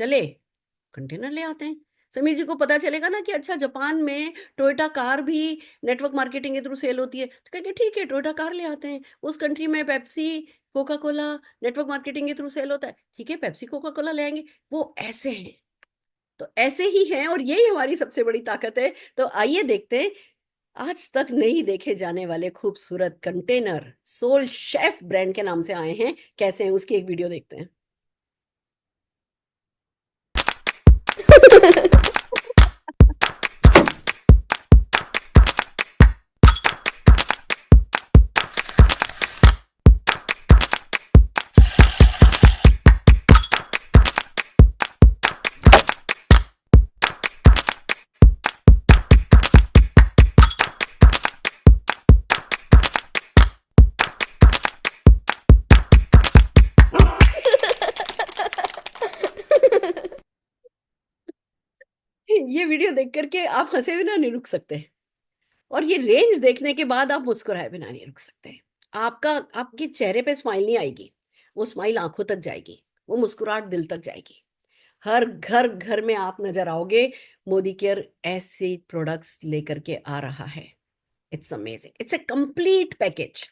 चले, कंटेनर ले आते हैं। समीर जी को पता चलेगा ना कि अच्छा जापान में टोयोटा कार भी नेटवर्क मार्केटिंग के थ्रू सेल होती है, तो कहेंगे ठीक है टोयोटा कार ले आते हैं। उस कंट्री में Pepsi, Coca Cola network marketing के थ्रू सेल होता है, ठीक है पेप्सी कोका कोला ले आएंगे। वो ऐसे हैं, तो ऐसे ही हैं और यही हमारी सबसे बड़ी ताकत है। तो आइए देखते हैं आज तक नहीं देखे जाने वाले खूबसूरत कंटेनर सोल शेफ ब्रांड के नाम से आए हैं, कैसे हैं उसकी एक वीडियो देखते हैं। ये वीडियो देख करके आप हंसे बिना नहीं रुक सकते, और ये रेंज देखने के बाद आप मुस्कुराए बिना नहीं रुक सकते। आपका आपके चेहरे पे स्माइल नहीं आएगी, वो स्माइल आंखों तक जाएगी, वो मुस्कुराहट दिल तक जाएगी। हर घर घर में आप नजर आओगे, मोदी केयर ऐसे प्रोडक्ट्स लेकर के आ रहा है। It's amazing, it's a complete package.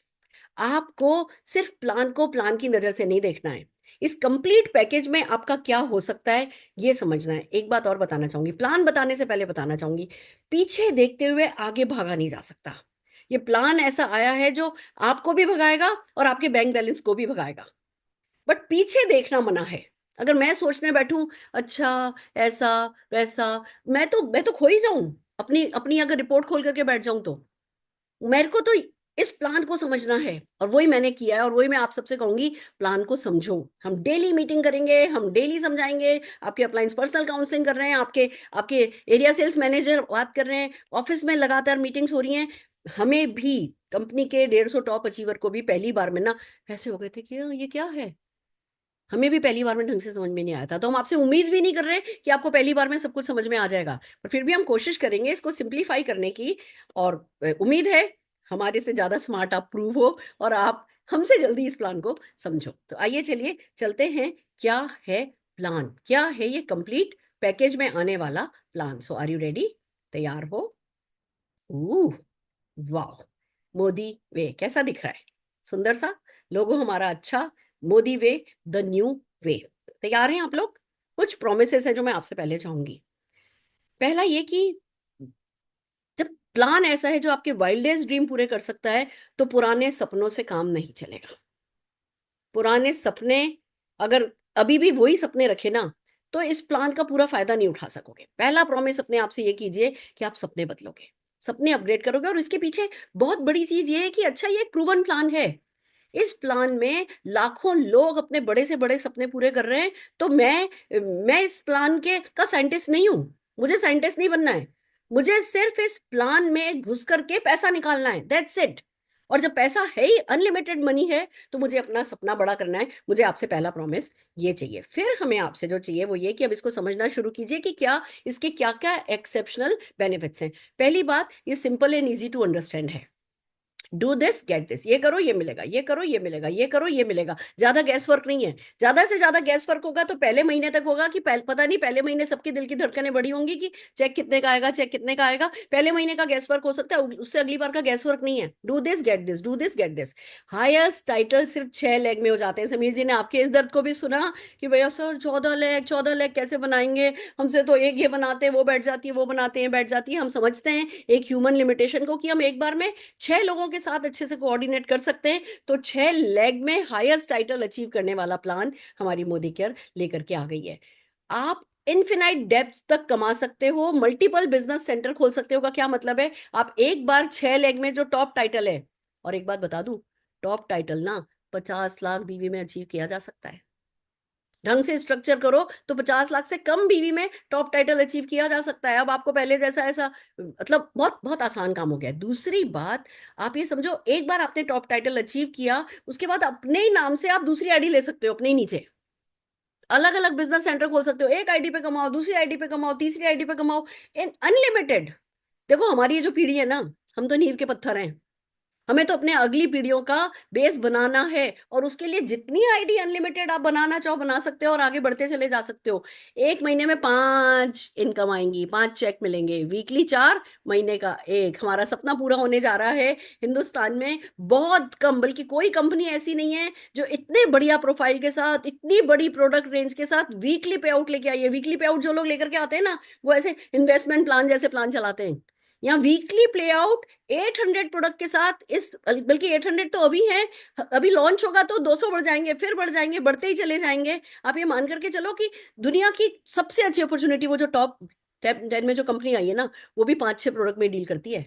आपको सिर्फ प्लान को प्लान की नजर से नहीं देखना है, इस कंप्लीट पैकेज में आपका क्या हो सकता है ये समझना है। एक बात और बताना चाहूंगी, प्लान बताने से पहले बताना चाहूंगी, पीछे देखते हुए आगे भागा नहीं जा सकता। ये प्लान ऐसा आया है जो आपको भी भगाएगा और आपके बैंक बैलेंस को भी भगाएगा, बट पीछे देखना मना है। अगर मैं सोचने बैठूं अच्छा ऐसा वैसा, मैं तो खो ही जाऊं, अपनी अपनी अगर रिपोर्ट खोल करके बैठ जाऊं तो। मेरे को तो इस प्लान को समझना है और वही मैंने किया है, और वही मैं आप सबसे कहूंगी, प्लान को समझो। हम डेली मीटिंग करेंगे, हम डेली समझाएंगे, आपके अप्लायंस पर्सनल काउंसलिंग कर रहे हैं, आपके आपके एरिया सेल्स मैनेजर बात कर रहे हैं, ऑफिस में लगातार मीटिंग्स हो रही हैं। हमें भी कंपनी के 150 टॉप अचीवर को भी पहली बार में ना ऐसे हो गए थे कि ये क्या है, हमें भी पहली बार में ढंग से समझ में नहीं आया था। तो हम आपसे उम्मीद भी नहीं कर रहे कि आपको पहली बार में सब कुछ समझ में आ जाएगा, पर फिर भी हम कोशिश करेंगे इसको सिंप्लीफाई करने की। और उम्मीद है हमारे से ज्यादा स्मार्ट आप प्रूव हो और आप हमसे जल्दी इस प्लान को समझो। तो आइए चलिए चलते हैं, क्या है प्लान, क्या है ये कंप्लीट पैकेज में आने वाला plan. So are you ready? तैयार हो? वाह, मोदी वे कैसा दिख रहा है, सुंदर सा लोगो हमारा। अच्छा, मोदी वे, द न्यू वे। तैयार हैं आप लोग? कुछ प्रोमिसेस है जो मैं आपसे पहले चाहूंगी। पहला ये कि जब प्लान ऐसा है जो आपके वाइल्डेस्ट ड्रीम पूरे कर सकता है, तो पुराने सपनों से काम नहीं चलेगा। पुराने सपने, अगर अभी भी वही सपने रखे ना, तो इस प्लान का पूरा फायदा नहीं उठा सकोगे। पहला प्रॉमिस अपने आप से ये कीजिए कि आप सपने बदलोगे, सपने अपग्रेड करोगे। और इसके पीछे बहुत बड़ी चीज ये है कि अच्छा ये एक प्रूवन प्लान है, इस प्लान में लाखों लोग अपने बड़े से बड़े सपने पूरे कर रहे हैं। तो मैं इस प्लान के का साइंटिस्ट नहीं हूं, मुझे साइंटिस्ट नहीं बनना है, मुझे सिर्फ इस प्लान में घुस करके पैसा निकालना है, दैट्स इट। और जब पैसा है ही, अनलिमिटेड मनी है, तो मुझे अपना सपना बड़ा करना है। मुझे आपसे पहला प्रॉमिस ये चाहिए। फिर हमें आपसे जो चाहिए वो ये कि अब इसको समझना शुरू कीजिए कि क्या इसके क्या क्या एक्सेप्शनल बेनिफिट्स हैं। पहली बात, ये simple and easy to understand है। डू दिस गेट दिस, ये करो ये मिलेगा, ये करो ये मिलेगा, ये करो ये मिलेगा। ज्यादा गैस वर्क नहीं है। ज्यादा से ज्यादा गैस वर्क होगा तो पहले महीने तक होगा कि पता नहीं, पहले महीने सबके दिल की धड़कनें बड़ी होंगी कि चेक कितने का आएगा, चेक कितने का आएगा। पहले महीने का गैस वर्क हो सकता है, उससे अगली बार का गैस वर्क नहीं है। Do this get this, do this get this. Highest title सिर्फ 6 लेग में हो जाते हैं। समीर जी ने आपके इस दर्द को भी सुना कि भैया सर 14 लेग, 14 लेग कैसे बनाएंगे, हमसे तो एक ये बनाते हैं वो बैठ जाती है, वो बनाते हैं बैठ जाती है। हम समझते हैं एक ह्यूमन लिमिटेशन को कि हम एक बार में 6 लोगों के साथ अच्छे से कोऑर्डिनेट कर सकते हैं। तो 6 लेग में हाईएस्ट टाइटल अचीव करने वाला प्लान हमारी मोदी केयर लेकर के आ गई है। आप इनफिनाइट डेप्थ तक कमा सकते हो, मल्टीपल बिजनेस सेंटर खोल सकते हो। का क्या मतलब है? आप एक बार 6 लेग में जो टॉप टाइटल है, और एक बात बता दूं, टॉप टाइटल ना 50 लाख बीवी में अचीव किया जा सकता है। ढंग से स्ट्रक्चर करो तो 50 लाख से कम बीवी में टॉप टाइटल अचीव किया जा सकता है। अब आपको पहले जैसा ऐसा मतलब बहुत बहुत आसान काम हो गया है। दूसरी बात, आप ये समझो एक बार आपने टॉप टाइटल अचीव किया, उसके बाद अपने ही नाम से आप दूसरी आईडी ले सकते हो, अपने ही नीचे अलग अलग बिजनेस सेंटर खोल सकते हो। एक आईडी पे कमाओ, दूसरी आईडी पे कमाओ, तीसरी आईडी पे कमाओ, इन अनलिमिटेड। देखो हमारी ये जो पीढ़ी है ना, हम तो नींव के पत्थर हैं, हमें तो अपने अगली पीढ़ियों का बेस बनाना है, और उसके लिए जितनी आईडी अनलिमिटेड आप बनाना चाहो बना सकते हो और आगे बढ़ते चले जा सकते हो। एक महीने में 5 इनकम आएंगी, 5 चेक मिलेंगे, वीकली 4, महीने का 1। हमारा सपना पूरा होने जा रहा है। हिंदुस्तान में बहुत कम, बल्कि कोई कंपनी ऐसी नहीं है जो इतने बढ़िया प्रोफाइल के साथ, इतनी बड़ी प्रोडक्ट रेंज के साथ वीकली पे आउट लेके आई है। वीकली पे आउट जो लोग लेकर के आते हैं ना, वो ऐसे इन्वेस्टमेंट प्लान जैसे प्लान चलाते हैं। यहाँ वीकली प्ले आउट 800 प्रोडक्ट के साथ, इस बल्कि 800 तो अभी है, अभी लॉन्च होगा तो 200 बढ़ जाएंगे, फिर बढ़ जाएंगे, बढ़ते ही चले जाएंगे। आप ये मान करके चलो कि दुनिया की सबसे अच्छी अपॉर्चुनिटी, वो जो टॉप 10 में जो कंपनी आई है ना, वो भी 5-6 प्रोडक्ट में डील करती है।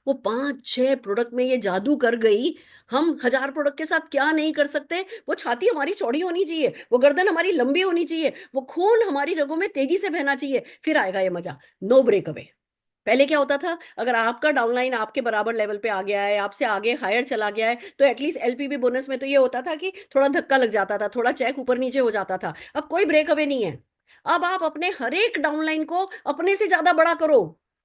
वो 5-6 प्रोडक्ट में ये जादू कर गई। हम 1000 प्रोडक्ट के साथ क्या नहीं कर सकते। वो छाती हमारी चौड़ी होनी चाहिए, वो गर्दन हमारी लंबी होनी चाहिए, वो खून हमारी रगों में तेजी से बहना चाहिए, फिर आएगा ये मजा। No break away. पहले क्या होता था, अगर आपका डाउनलाइन आपके बराबर लेवल पे आ गया है, आपसे आगे हायर चला गया है, तो एटलीस्ट एलपीबी बोनस में तो ये होता था कि थोड़ा धक्का लग जाता था, थोड़ा चेक ऊपर नीचे हो जाता था। अब कोई ब्रेक अवे नहीं है। अब आप अपने हर एक डाउनलाइन को अपने से ज्यादा बड़ा करो,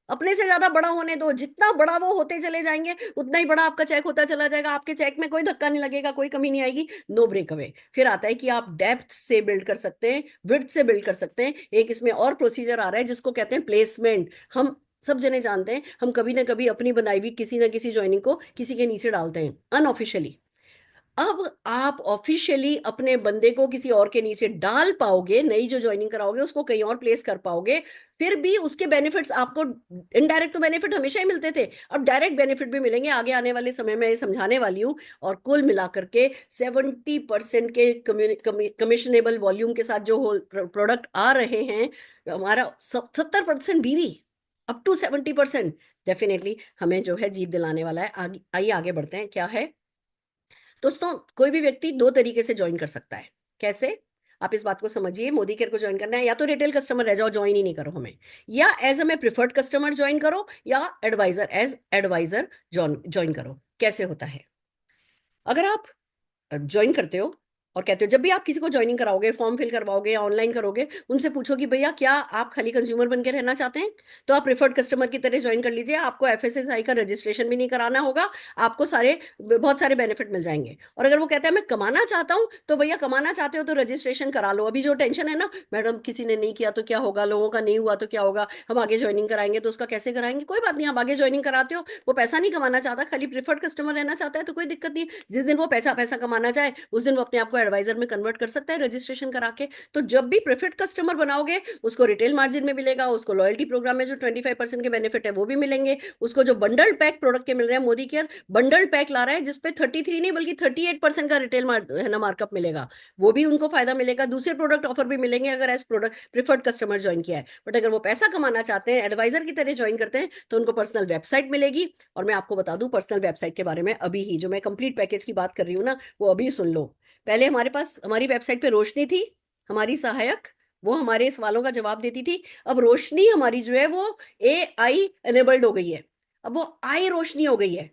अपने से ज्यादा बड़ा होने दो। जितना बड़ा वो होते चले जाएंगे, उतना ही बड़ा आपका चेक होता चला जाएगा। आपके चेक में कोई धक्का नहीं लगेगा, कोई कमी नहीं आएगी। No break away. फिर आता है कि आप डेप्थ से बिल्ड कर सकते हैं, विड्थ से बिल्ड कर सकते हैं। एक इसमें और प्रोसीजर आ रहा है जिसको कहते हैं प्लेसमेंट। हम सब जने जानते हैं, हम कभी ना कभी अपनी बनाई हुई किसी ना किसी ज्वाइनिंग को किसी के नीचे डालते हैं अनऑफिशियली। अब आप ऑफिशियली अपने बंदे को किसी और के नीचे डाल पाओगे, नई जो ज्वाइनिंग कराओगे उसको कहीं और प्लेस कर पाओगे। फिर भी उसके बेनिफिट्स आपको, इनडायरेक्ट तो बेनिफिट हमेशा ही मिलते थे, अब डायरेक्ट बेनिफिट भी मिलेंगे आगे आने वाले समय में, ये समझाने वाली हूँ। और कुल मिलाकर के 70% के कमिशनेबल वॉल्यूम के साथ जो प्रोडक्ट आ रहे हैं, हमारा 70% बीवी, अप टू 70%, डेफिनेटली हमें जो है जीत दिलाने वाला है। आगे आइए आगे बढ़ते हैं, क्या है दोस्तों। कोई भी व्यक्ति 2 तरीके से ज्वाइन कर सकता है। कैसे? आप इस बात को समझिए, मोदी केयर को ज्वाइन करना है, या तो रिटेल कस्टमर रह जाओ, ज्वाइन ही नहीं करो हमें, या as a preferred customer join करो, या एडवाइजर, एज एडवाइजर ज्वाइन करो। कैसे होता है? अगर आप ज्वाइन करते हो और कहते हो, जब भी आप किसी को ज्वाइनिंग कराओगे, फॉर्म फिल करवाओगे या ऑनलाइन करोगे, उनसे पूछो कि भैया क्या आप खाली कंज्यूमर बन के रहना चाहते हैं, तो आप प्रेफर्ड कस्टमर की तरह ज्वाइन कर लीजिए। आपको एफएसएसआई का रजिस्ट्रेशन भी नहीं कराना होगा, आपको बहुत सारे बेनिफिट मिल जाएंगे। और अगर वो कहता है मैं कमाना चाहता हूँ, तो भैया कमाना चाहते हो तो रजिस्ट्रेशन करा लो। अभी जो टेंशन है ना, मैडम किसी ने नहीं किया तो क्या होगा, लोगों का नहीं हुआ तो क्या होगा, हम आगे ज्वाइनिंग कराएंगे तो उसका कैसे कराएंगे। कोई बात नहीं, आप आगे ज्वाइनिंग कराते हो, वो पैसा नहीं कमाना चाहता, खाली प्रेफर्ड कस्टमर रहना चाहता है, तो कोई दिक्कत नहीं। जिस दिन वो पैसा पैसा कमाना चाहे, उस दिन वो अपने आप को एडवाइजर में कन्वर्ट कर सकता है रजिस्ट्रेशन करा के। तो जब भी प्रेफर्ड कस्टमर बनाओगे, उसको रिटेल मार्जिन में मिलेगा, उसको लॉयल्टी प्रोग्राम में जो 25% के बेनिफिट है वो भी मिलेंगे, उसको जो बंडल पैक प्रोडक्ट के मिल रहे हैं, मोदी केयर बंडल पैक ला रहा है जिसपे 33 नहीं बल्कि 38% का रिटेल है ना मार्कअप मिलेगा, वो भी उनको फायदा मिलेगा। दूसरे प्रोडक्ट ऑफर भी मिलेंगे अगर as product preferred customer join किया है। बट अगर वो पैसा कमाना चाहते हैं, एडवाइजर की तरह ज्वाइन करते हैं, तो उनको पर्सनल वेबसाइट मिलेगी। और मैं आपको बता दूं पर्सनल वेबसाइट के बारे में, अभी ही जो मैं कंप्लीट पैकेज की बात कर रही हूँ ना, वो अभी सुन लो। पहले हमारे पास हमारी वेबसाइट पे रोशनी थी, हमारी सहायक, वो हमारे सवालों का जवाब देती थी। अब रोशनी हमारी जो है वो AI एनेबल्ड हो गई है, अब वो आई रोशनी हो गई है।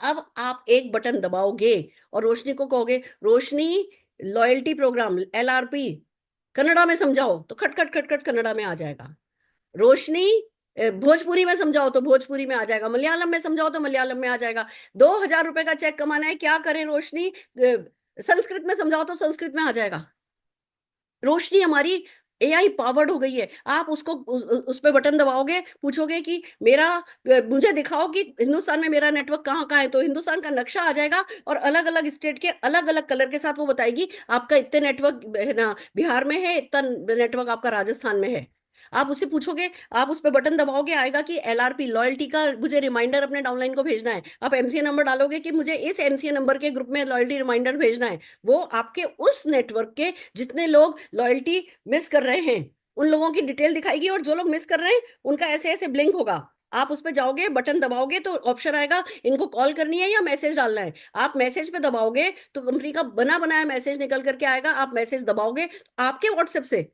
अब आप एक बटन दबाओगे और रोशनी को कहोगे, रोशनी लॉयल्टी प्रोग्राम LRP कन्नड़ा में समझाओ, तो खट खट खट खट कन्नड़ा में आ जाएगा। रोशनी भोजपुरी में समझाओ तो भोजपुरी में आ जाएगा, मलयालम में समझाओ तो मलयालम में आ जाएगा। 2000 रुपए का चेक कमाना है, क्या करें रोशनी, संस्कृत में समझाओ तो संस्कृत में आ जाएगा। रोशनी हमारी AI पावर्ड हो गई है। आप उसको उस पे बटन दबाओगे, पूछोगे कि मुझे दिखाओ कि हिंदुस्तान में मेरा नेटवर्क कहाँ कहाँ है, तो हिंदुस्तान का नक्शा आ जाएगा और अलग अलग स्टेट के अलग अलग कलर के साथ वो बताएगी आपका इतने नेटवर्क है ना बिहार में है, इतना नेटवर्क आपका राजस्थान में है। आप उससे पूछोगे, आप उस पर बटन दबाओगे, आएगा कि LRP लॉयल्टी का मुझे रिमाइंडर अपने डाउनलाइन को भेजना है। आप MCA नंबर डालोगे कि मुझे इस MCA नंबर के ग्रुप में लॉयल्टी रिमाइंडर भेजना है। वो आपके उस नेटवर्क के जितने लोग लॉयल्टी मिस कर रहे हैं उन लोगों की डिटेल दिखाएगी, और जो लोग मिस कर रहे हैं उनका ऐसे ऐसे ब्लिंक होगा। आप उस पर जाओगे, बटन दबाओगे तो ऑप्शन आएगा इनको कॉल करनी है या मैसेज डालना है। आप मैसेज पे दबाओगे तो कंपनी का बना बनाया मैसेज निकल करके आएगा। आप मैसेज दबाओगे, आपके व्हाट्सएप से,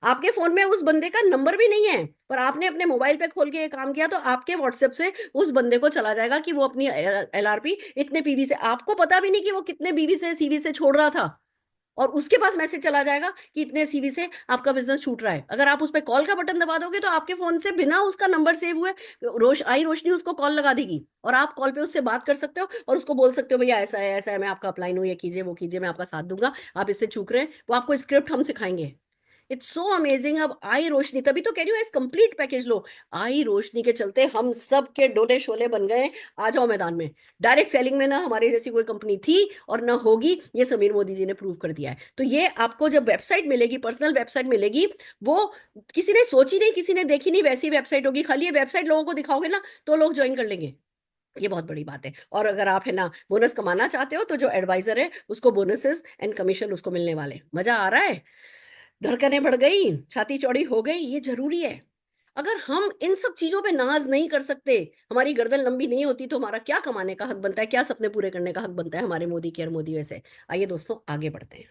आपके फोन में उस बंदे का नंबर भी नहीं है, पर आपने अपने मोबाइल पे खोल के ये काम किया, तो आपके व्हाट्सएप से उस बंदे को चला जाएगा कि वो अपनी LRP इतने PV से, आपको पता भी नहीं कि वो कितने BV से CV से छोड़ रहा था। और उसके पास मैसेज चला जाएगा कि इतने सीवी से आपका बिजनेस छूट रहा है। अगर आप उस पर कॉल का बटन दबा दोगे तो आपके फोन से बिना उसका नंबर सेव हुए आई रोशनी उसको कॉल लगा देगी और आप कॉल पे उससे बात कर सकते हो और उसको बोल सकते हो भैया ऐसा है मैं आपका अपलाइन हूँ, ये कीजिए वो कीजिए, मैं आपका साथ दूंगा, आप इससे चूक रहे हैं। वो आपको स्क्रिप्ट हम सिखाएंगे। It's so amazing. अब आई रोशनी, तभी तो कह रही हूँ इस कंप्लीट पैकेज लो। आई रोशनी के चलते हम सब के डोले शोले बन गए। आ जाओ मैदान में। डायरेक्ट सेलिंग में ना हमारी जैसी कोई कंपनी थी और ना होगी, ये समीर मोदी जी ने प्रूव कर दिया है। तो ये आपको जब वेबसाइट मिलेगी, पर्सनल वेबसाइट मिलेगी, वो किसी ने सोची नहीं, किसी ने देखी नहीं वैसी वेबसाइट होगी। खाली ये वेबसाइट लोगों को दिखाओगे ना तो लोग ज्वाइन कर लेंगे। ये बहुत बड़ी बात है। और अगर आप है ना बोनस कमाना चाहते हो तो जो एडवाइजर है उसको बोनसेस एंड कमीशन उसको मिलने वाले। मजा आ रहा है? धड़कनें बढ़ गई, छाती चौड़ी हो गई, ये जरूरी है। अगर हम इन सब चीजों पे नाज नहीं कर सकते, हमारी गर्दन लंबी नहीं होती, तो हमारा क्या कमाने का हक बनता है, क्या सपने पूरे करने का हक बनता है हमारे मोदी केयर मोदी वैसे। आइए दोस्तों आगे बढ़ते हैं।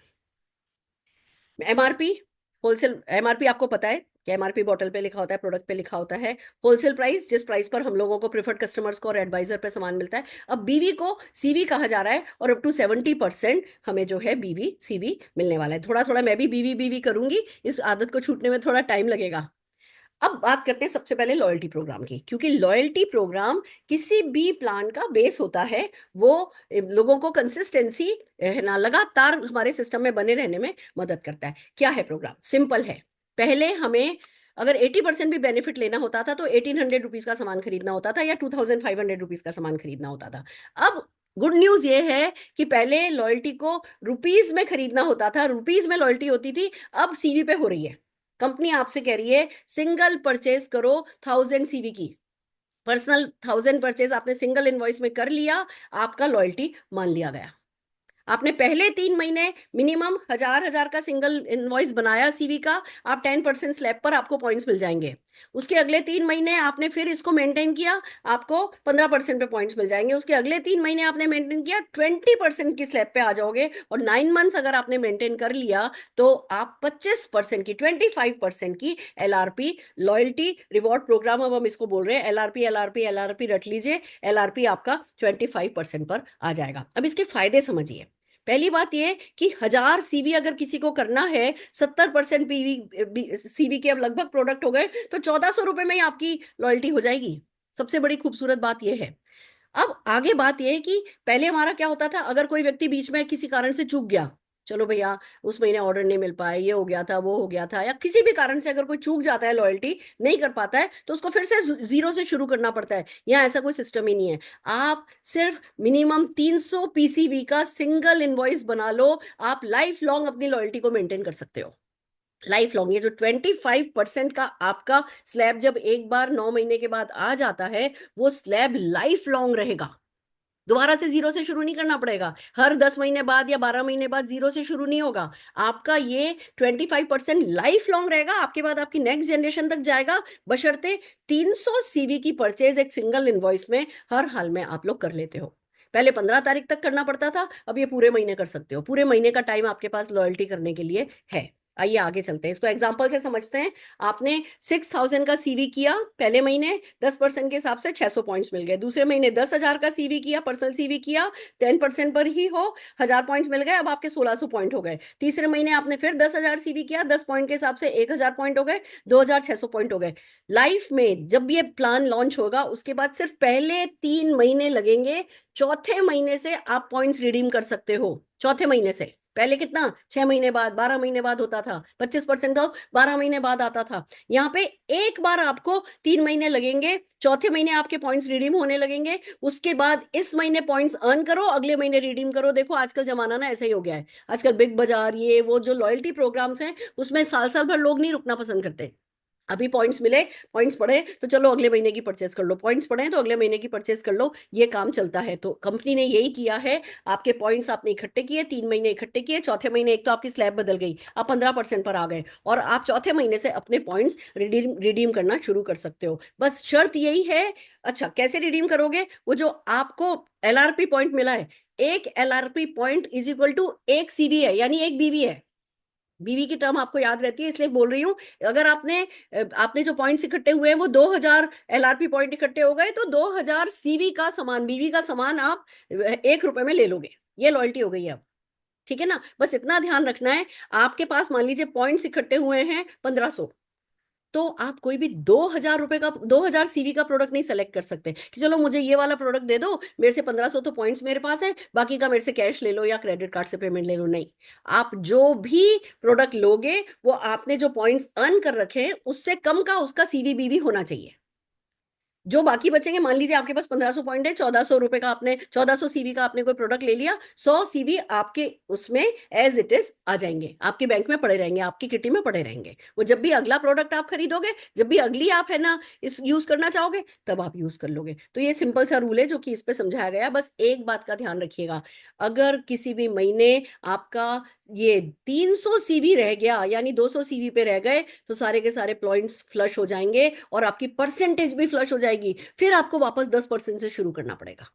एमआरपी, होलसेल एमआरपी आपको पता है कि एमआरपी बॉटल पे लिखा होता है, प्रोडक्ट पे लिखा होता है। होलसेल प्राइस, जिस प्राइस पर हम लोगों को प्रिफर्ड कस्टमर्स को और एडवाइजर पे सामान मिलता है। अब बीवी को सीवी कहा जा रहा है और अप टू 70% हमें जो है बीवी सीवी मिलने वाला है। थोड़ा थोड़ा मैं भी बीवी बीवी करूंगी, इस आदत को छूटने में थोड़ा टाइम लगेगा। अब बात करते हैं सबसे पहले लॉयल्टी प्रोग्राम की, क्योंकि लॉयल्टी प्रोग्राम किसी भी प्लान का बेस होता है। वो लोगों को कंसिस्टेंसी है ना, लगातार हमारे सिस्टम में बने रहने में मदद करता है। क्या है प्रोग्राम? सिंपल है। पहले हमें अगर 80% भी बेनिफिट लेना होता था तो 1800 रुपीज का सामान खरीदना होता था या 2500 रुपीज का सामान खरीदना होता था। अब गुड न्यूज ये है कि पहले लॉयल्टी को रुपीज में खरीदना होता था, रुपीज में लॉयल्टी होती थी, अब सीवी पे हो रही है। कंपनी आपसे कह रही है सिंगल परचेज करो 1000 सीवी की, पर्सनल 1000 परचेज आपने सिंगल इनवॉइस में कर लिया, आपका लॉयल्टी मान लिया गया। आपने पहले 3 महीने मिनिमम 1000 1000 का सिंगल इनवॉइस बनाया सीवी का, आप 10% स्लैब पर आपको पॉइंट्स मिल जाएंगे। उसके अगले 3 महीने आपने फिर इसको मेंटेन किया, आपको 15% पे पॉइंट्स मिल जाएंगे। उसके अगले 3 महीने आपने मेंटेन किया, 20% की स्लैब पे आ जाओगे। और 9 मंथ्स अगर आपने मेंटेन कर लिया तो आप 25% की, 25% की एलआरपी लॉयल्टी रिवॉर्ड प्रोग्राम, अब हम इसको बोल रहे हैं एलआरपी एलआरपी एलआरपी, रट लीजिए। एलआरपी आपका 25% पर आ जाएगा। अब इसके फायदे समझिए। पहली बात यह कि 1000 सीवी अगर किसी को करना है, 70% पीवी सीवी के अब लगभग प्रोडक्ट हो गए, तो 1400 रुपए में ही आपकी लॉयल्टी हो जाएगी। सबसे बड़ी खूबसूरत बात यह है। अब आगे बात यह है कि पहले हमारा क्या होता था, अगर कोई व्यक्ति बीच में किसी कारण से चूक गया, चलो भैया उस महीने ऑर्डर नहीं मिल पाया, ये हो गया था वो हो गया था, या किसी भी कारण से अगर कोई चूक जाता है, लॉयल्टी नहीं कर पाता है, तो उसको फिर से जीरो से शुरू करना पड़ता है। यहाँ ऐसा कोई सिस्टम ही नहीं है। आप सिर्फ मिनिमम 300 पीसीवी का सिंगल इनवॉइस बना लो, आप लाइफ लॉन्ग अपनी लॉयल्टी को मेंटेन कर सकते हो। Life long. ये जो 25% का आपका स्लैब जब एक बार 9 महीने के बाद आ जाता है, वो स्लैब लाइफ लॉन्ग रहेगा। दोबारा से जीरो से शुरू नहीं करना पड़ेगा, हर 10 महीने बाद या 12 महीने बाद जीरो से शुरू नहीं होगा। आपका ये 25% लाइफ लॉन्ग रहेगा, आपके बाद आपकी नेक्स्ट जनरेशन तक जाएगा, बशर्ते 300 सीवी की परचेज एक सिंगल इनवॉइस में हर हाल में आप लोग कर लेते हो। पहले 15 तारीख तक करना पड़ता था, अब ये पूरे महीने कर सकते हो। पूरे महीने का टाइम आपके पास लॉयल्टी करने के लिए है। आइए आगे चलते हैं, इसको एग्जांपल से समझते हैं। आपने 6000 का सीवी किया पहले महीने, 10% के हिसाब से 600 पॉइंट्स मिल गए। दूसरे महीने 10,000 का सीवी किया, पर्सनल सीवी किया, 10% पर ही हो, 1000 पॉइंट्स मिल गए, अब आपके 1600 पॉइंट हो गए। तीसरे महीने आपने फिर 10,000 सीवी किया, 10 पॉइंट के हिसाब से 1000 पॉइंट हो गए, 2600 पॉइंट हो गए। लाइफ में जब ये प्लान लॉन्च होगा उसके बाद सिर्फ पहले 3 महीने लगेंगे, चौथे महीने से आप पॉइंट्स रिडीम कर सकते हो। चौथे महीने से। पहले कितना, 6 महीने बाद, 12 महीने बाद होता था, 25% तो 12 महीने बाद आता था। यहाँ पे एक बार आपको 3 महीने लगेंगे, चौथे महीने आपके पॉइंट्स रिडीम होने लगेंगे। उसके बाद इस महीने पॉइंट्स अर्न करो, अगले महीने रिडीम करो। देखो आजकल जमाना ना ऐसा ही हो गया है। आजकल बिग बाजार, ये वो जो लॉयल्टी प्रोग्राम्स हैं, उसमें साल साल भर लोग नहीं रुकना पसंद करते। अभी पॉइंट्स मिले, पॉइंट्स बढ़े तो चलो अगले महीने की परचेस कर लो, पॉइंट्स बढ़े तो अगले महीने की परचेस कर लो। ये काम चलता है। तो कंपनी ने यही किया है। आपके पॉइंट्स आपने इकट्ठे किए, 3 महीने इकट्ठे किए, चौथे महीने एक तो आपकी स्लैब बदल गई, आप 15% पर आ गए, और आप चौथे महीने से अपने पॉइंट्स रिडीम करना शुरू कर सकते हो। बस शर्त यही है। अच्छा, कैसे रिडीम करोगे? वो जो आपको एलआरपी पॉइंट मिला है, एक LRP point is equal to एक सीवी है, यानी एक बीवी है। बीवी की टर्म आपको याद रहती है, इसलिए बोल रही हूं। अगर आपने जो पॉइंट्स इकट्ठे हुए हैं वो 2000 एलआरपी पॉइंट इकट्ठे हो गए, तो 2000 सीवी का सामान, बीवी का सामान आप 1 रुपए में ले लोगे। ये लॉयल्टी हो गई है अब। ठीक है ना, बस इतना ध्यान रखना है। आपके पास मान लीजिए पॉइंट्स इकट्ठे हुए हैं 1500, तो आप कोई भी 2000 रुपए का 2000 सीवी का प्रोडक्ट नहीं सेलेक्ट कर सकते कि चलो मुझे ये वाला प्रोडक्ट दे दो, मेरे से 1500 तो पॉइंट्स मेरे पास है, बाकी का मेरे से कैश ले लो या क्रेडिट कार्ड से पेमेंट ले लो। नहीं, आप जो भी प्रोडक्ट लोगे वो आपने जो पॉइंट्स अर्न कर रखे हैं उससे कम का उसका सीवी बीवी होना चाहिए। जो बाकी बचेंगे, मान लीजिए आपके पास 1500 पॉइंट है, 1400 रुपए का आपने 1400 सीवी का आपने कोई प्रोडक्ट ले लिया, 100 सीवी आपके उसमें एज इट इज आ जाएंगे, आपके बैंक में पड़े रहेंगे, आपकी किटी में पड़े रहेंगे। वो जब भी अगला प्रोडक्ट आप खरीदोगे, जब भी अगली आप है ना इस यूज करना चाहोगे, तब आप यूज कर लोगे। तो ये सिंपल सा रूल है जो कि इस पे समझाया गया। बस एक बात का ध्यान रखिएगा, अगर किसी भी महीने आपका ये 300 सीवी रह गया यानी 200 सीवी पे रह गए, तो सारे के सारे पॉइंट्स फ्लश हो जाएंगे और आपकी परसेंटेज भी फ्लश हो जाएगी, फिर आपको वापस 10% से शुरू करना पड़ेगा।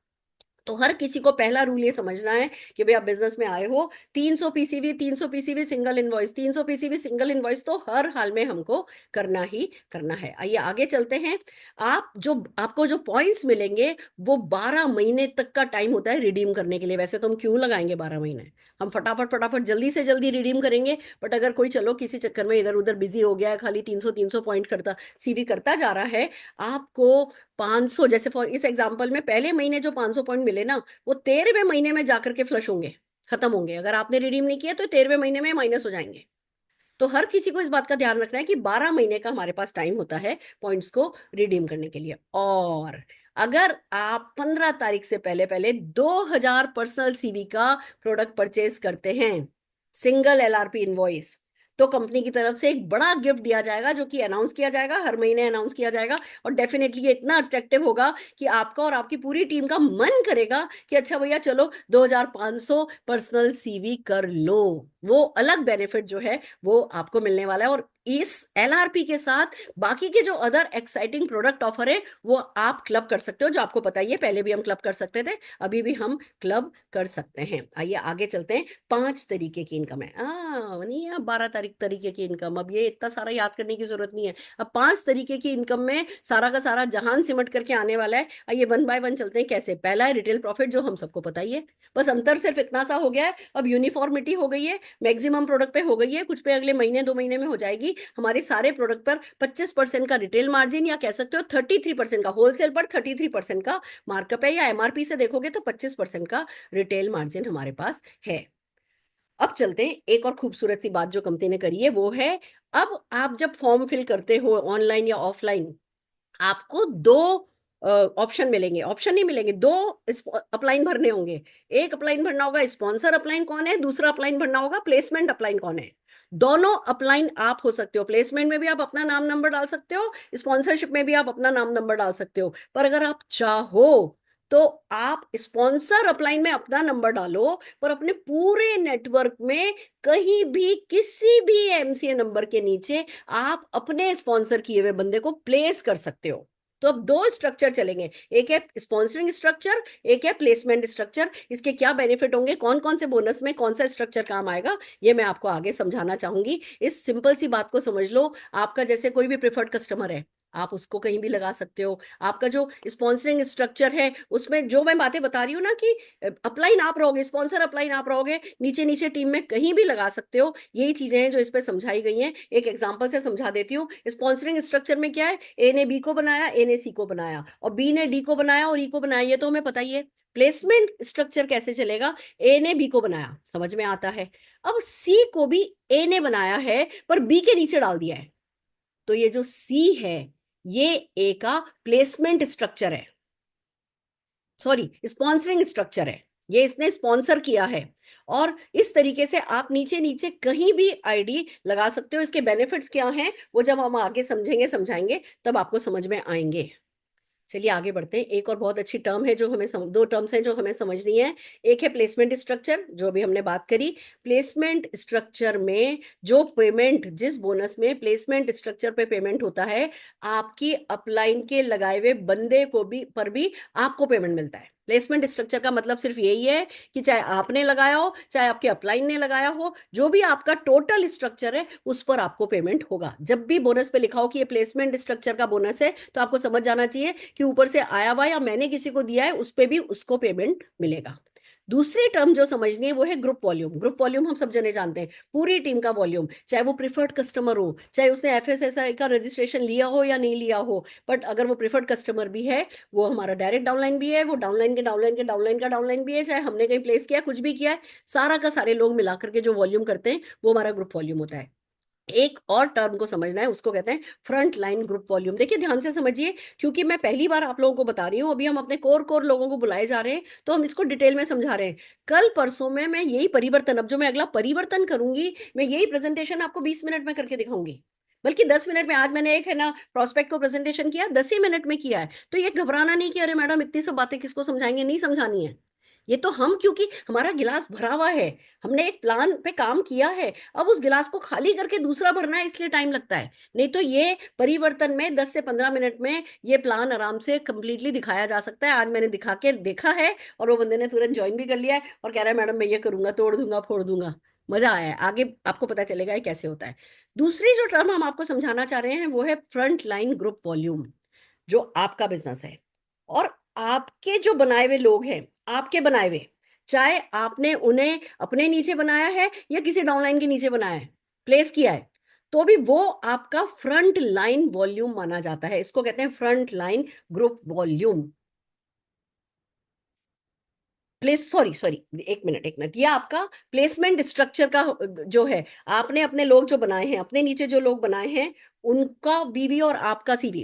तो हर किसी को पहला रूल ये समझना है कि भाई आप बिजनेस में आए हो, 300 PCV 300 PCV single invoice, 300 PCV single invoice तो हर हाल में हमको करना ही करना है। आइए आगे चलते हैं। आपको जो पॉइंट्स मिलेंगे वो 12 महीने तक का टाइम होता है रिडीम करने के लिए। वैसे तो हम क्यों लगाएंगे 12 महीने, हम फटाफट फटाफट जल्दी से जल्दी रिडीम करेंगे, बट अगर कोई चलो किसी चक्कर में इधर उधर बिजी हो गया है, खाली 300 पॉइंट करता सीवी करता जा रहा है, आपको 500, जैसे फॉर इस एग्जांपल में पहले महीने जो 500 पॉइंट मिले ना, वो 13वें महीने में जाकर के फ्लश होंगे, खत्म होंगे। अगर आपने रिडीम नहीं किया तो 13वें महीने में माइनस हो जाएंगे। तो हर किसी को इस बात का ध्यान रखना है कि 12 महीने का हमारे पास टाइम होता है पॉइंट्स को रिडीम करने के लिए। और अगर आप 15 तारीख से पहले पहले 2000 पर्सनल सीवी का प्रोडक्ट परचेज करते हैं, सिंगल एलआरपी इनवॉइस, तो कंपनी की तरफ से एक बड़ा गिफ्ट दिया जाएगा जो कि अनाउंस किया जाएगा, हर महीने अनाउंस किया जाएगा। और डेफिनेटली ये इतना अट्रैक्टिव होगा कि आपका और आपकी पूरी टीम का मन करेगा कि अच्छा भैया चलो 2500 पर्सनल सीवी कर लो। वो अलग बेनिफिट जो है वो आपको मिलने वाला है। और इस एलआरपी के साथ बाकी के जो अदर एक्साइटिंग प्रोडक्ट ऑफर है वो आप क्लब कर सकते हो, जो आपको पता ही है, पहले भी हम क्लब कर सकते थे, अभी भी हम क्लब कर सकते हैं। आइए आगे चलते हैं। 5 तरीके की इनकम है, नहीं 12 तरीके की इनकम, अब ये इतना सारा याद करने की जरूरत नहीं है। अब 5 तरीके की इनकम में सारा का सारा जहान सिमट करके आने वाला है। आइए वन बाय वन चलते हैं। कैसे? पहला है रिटेल प्रॉफिट, जो हम सबको पता ही है, बस अंतर सिर्फ इतना सा हो गया है, अब यूनिफॉर्मिटी हो गई है, मैक्सिमम प्रोडक्ट पे हो गई है, कुछ पे अगले महीने 2 महीने में हो जाएगी। हमारे सारे प्रोडक्ट पर 25% का रिटेल मार्जिन, या कह सकते हो 33% का, होलसेल पर 33% का मार्कअप है, या एमआरपी से देखोगे तो 25% का रिटेल मार्जिन हमारे पास है। अब चलते हैं, एक और खूबसूरत सी बात जो कंपनी ने करी है वो है, अब आप जब फॉर्म फिल करते हो ऑनलाइन या ऑफलाइन, आपको दो ऑप्शन मिलेंगे, ऑप्शन नहीं मिलेंगे, दो अपलाइन भरने होंगे। एक अपलाइन भरना होगा स्पॉन्सर अपलाइन कौन है, दूसरा अपलाइन भरना होगा प्लेसमेंट अपलाइन कौन है। दोनों अपलाइन आप हो सकते हो, प्लेसमेंट में भी आप अपना नाम नंबर डाल सकते हो, स्पॉन्सरशिप में भी आप अपना नाम नंबर डाल सकते हो। पर अगर आप चाहो तो आप स्पॉन्सर अपलाइन में अपना नंबर डालो, पर अपने पूरे नेटवर्क में कहीं भी किसी भी एमसीए नंबर के नीचे आप अपने स्पॉन्सर किए हुए बंदे को प्लेस कर सकते हो। तो अब दो स्ट्रक्चर चलेंगे, एक है स्पॉन्सरिंग स्ट्रक्चर, एक है प्लेसमेंट स्ट्रक्चर। इसके क्या बेनिफिट होंगे, कौन कौन से बोनस में कौन सा स्ट्रक्चर काम आएगा, ये मैं आपको आगे समझाना चाहूंगी। इस सिंपल सी बात को समझ लो, आपका जैसे कोई भी प्रिफर्ड कस्टमर है, आप उसको कहीं भी लगा सकते हो। आपका जो स्पॉन्सरिंग स्ट्रक्चर है उसमें जो मैं बातें बता रही हूँ ना, कि अपलाइन आप रहोगे, स्पॉन्सर अपलाइन आप रहोगे, नीचे नीचे टीम में कहीं भी लगा सकते हो। यही चीजें हैं जो इस पे समझाई गई हैं। एक एग्जांपल से समझा देती हूँ। स्पॉन्सरिंग स्ट्रक्चर में क्या है, ए ने बी को बनाया, ए ने सी को बनाया, और बी ने डी को बनाया और ई को बनाया, ये तो हमें पता ही है। प्लेसमेंट स्ट्रक्चर कैसे चलेगा, ए ने बी को बनाया, समझ में आता है। अब सी को भी ए ने बनाया है पर बी के नीचे डाल दिया है, तो ये जो सी है ये ए का प्लेसमेंट स्ट्रक्चर है, सॉरी स्पॉन्सरिंग स्ट्रक्चर है, ये इसने स्पॉन्सर किया है। और इस तरीके से आप नीचे नीचे कहीं भी आईडी लगा सकते हो। इसके बेनिफिट्स क्या हैं वो जब हम आगे समझेंगे समझाएंगे तब आपको समझ में आएंगे। चलिए आगे बढ़ते हैं। एक और बहुत अच्छी टर्म है जो हमें दो टर्म्स हैं जो हमें समझनी है। एक है प्लेसमेंट स्ट्रक्चर, जो भी हमने बात करी। प्लेसमेंट स्ट्रक्चर में जो पेमेंट, जिस बोनस में प्लेसमेंट स्ट्रक्चर पे पेमेंट होता है, आपकी अपलाइन के लगाए हुए बंदे को भी पर भी आपको पेमेंट मिलता है। प्लेसमेंट स्ट्रक्चर का मतलब सिर्फ यही है कि चाहे आपने लगाया हो चाहे आपके अपलाइन ने लगाया हो, जो भी आपका टोटल स्ट्रक्चर है उस पर आपको पेमेंट होगा। जब भी बोनस पे लिखा हो कि ये प्लेसमेंट स्ट्रक्चर का बोनस है, तो आपको समझ जाना चाहिए कि ऊपर से आया हुआ या मैंने किसी को दिया है उस पर भी उसको पेमेंट मिलेगा। दूसरी टर्म जो समझनी है वो है ग्रुप वॉल्यूम। ग्रुप वॉल्यूम हम सब जने जानते हैं, पूरी टीम का वॉल्यूम, चाहे वो प्रिफर्ड कस्टमर हो, चाहे उसने एफएसएसआई का रजिस्ट्रेशन लिया हो या नहीं लिया हो, बट अगर वो प्रिफर्ड कस्टमर भी है, वो हमारा डायरेक्ट डाउनलाइन भी है, वो डाउनलाइन के डाउनलाइन के डाउनलाइन का डाउनलाइन भी है, चाहे हमने कहीं प्लेस किया कुछ भी किया है, सारा का सारे लोग मिलाकर के जो वॉल्यूम करते हैं वो हमारा ग्रुप वॉल्यूम होता है। एक और टर्म को समझना है, उसको कहते हैं फ्रंट लाइन ग्रुप वॉल्यूम। देखिए ध्यान से समझिए, क्योंकि मैं पहली बार आप लोगों को बता रही हूँ, अभी हम अपने कोर कोर लोगों को बुलाए जा रहे हैं, तो हम इसको डिटेल में समझा रहे हैं। कल परसों में मैं यही परिवर्तन, अब जो मैं अगला परिवर्तन करूंगी, मैं यही प्रेजेंटेशन आपको 20 मिनट में करके दिखाऊंगी, बल्कि 10 मिनट में। आज मैंने एक है ना प्रोस्पेक्ट को प्रेजेंटेशन किया, 10 ही मिनट में किया है। तो ये घबराना नहीं कि अरे मैडम इतनी सब बातें किसको समझाएंगे, नहीं समझानी है। ये तो हम, क्योंकि हमारा गिलास भरा हुआ है, हमने एक प्लान पे काम किया है, अब उस गिलास को खाली करके दूसरा भरना है, इसलिए टाइम लगता है। नहीं तो ये परिवर्तन में 10 से 15 मिनट में ये प्लान आराम से कंप्लीटली दिखाया जा सकता है। आज मैंने दिखा के देखा है, और वो बंदे ने तुरंत ज्वाइन भी कर लिया है और कह रहा है मैडम मैं ये करूंगा, तोड़ दूंगा फोड़ दूंगा। मजा आया है, आगे आपको पता चलेगा ये कैसे होता है। दूसरी जो टर्म हम आपको समझाना चाह रहे हैं वो है फ्रंट लाइन ग्रुप वॉल्यूम। जो आपका बिजनेस है और आपके जो बनाए हुए लोग हैं, आपके बनाए हुए, चाहे आपने उन्हें अपने नीचे बनाया है या किसी डाउनलाइन के नीचे बनाया है, प्लेस किया है, तो भी वो आपका फ्रंट लाइन वॉल्यूम माना जाता है। इसको कहते हैं front line group volume. Place, sorry sorry, एक मिनट, ये आपका प्लेसमेंट स्ट्रक्चर का जो है, आपने अपने लोग जो बनाए हैं, अपने नीचे जो लोग बनाए हैं, उनका बीवी और आपका सीवी,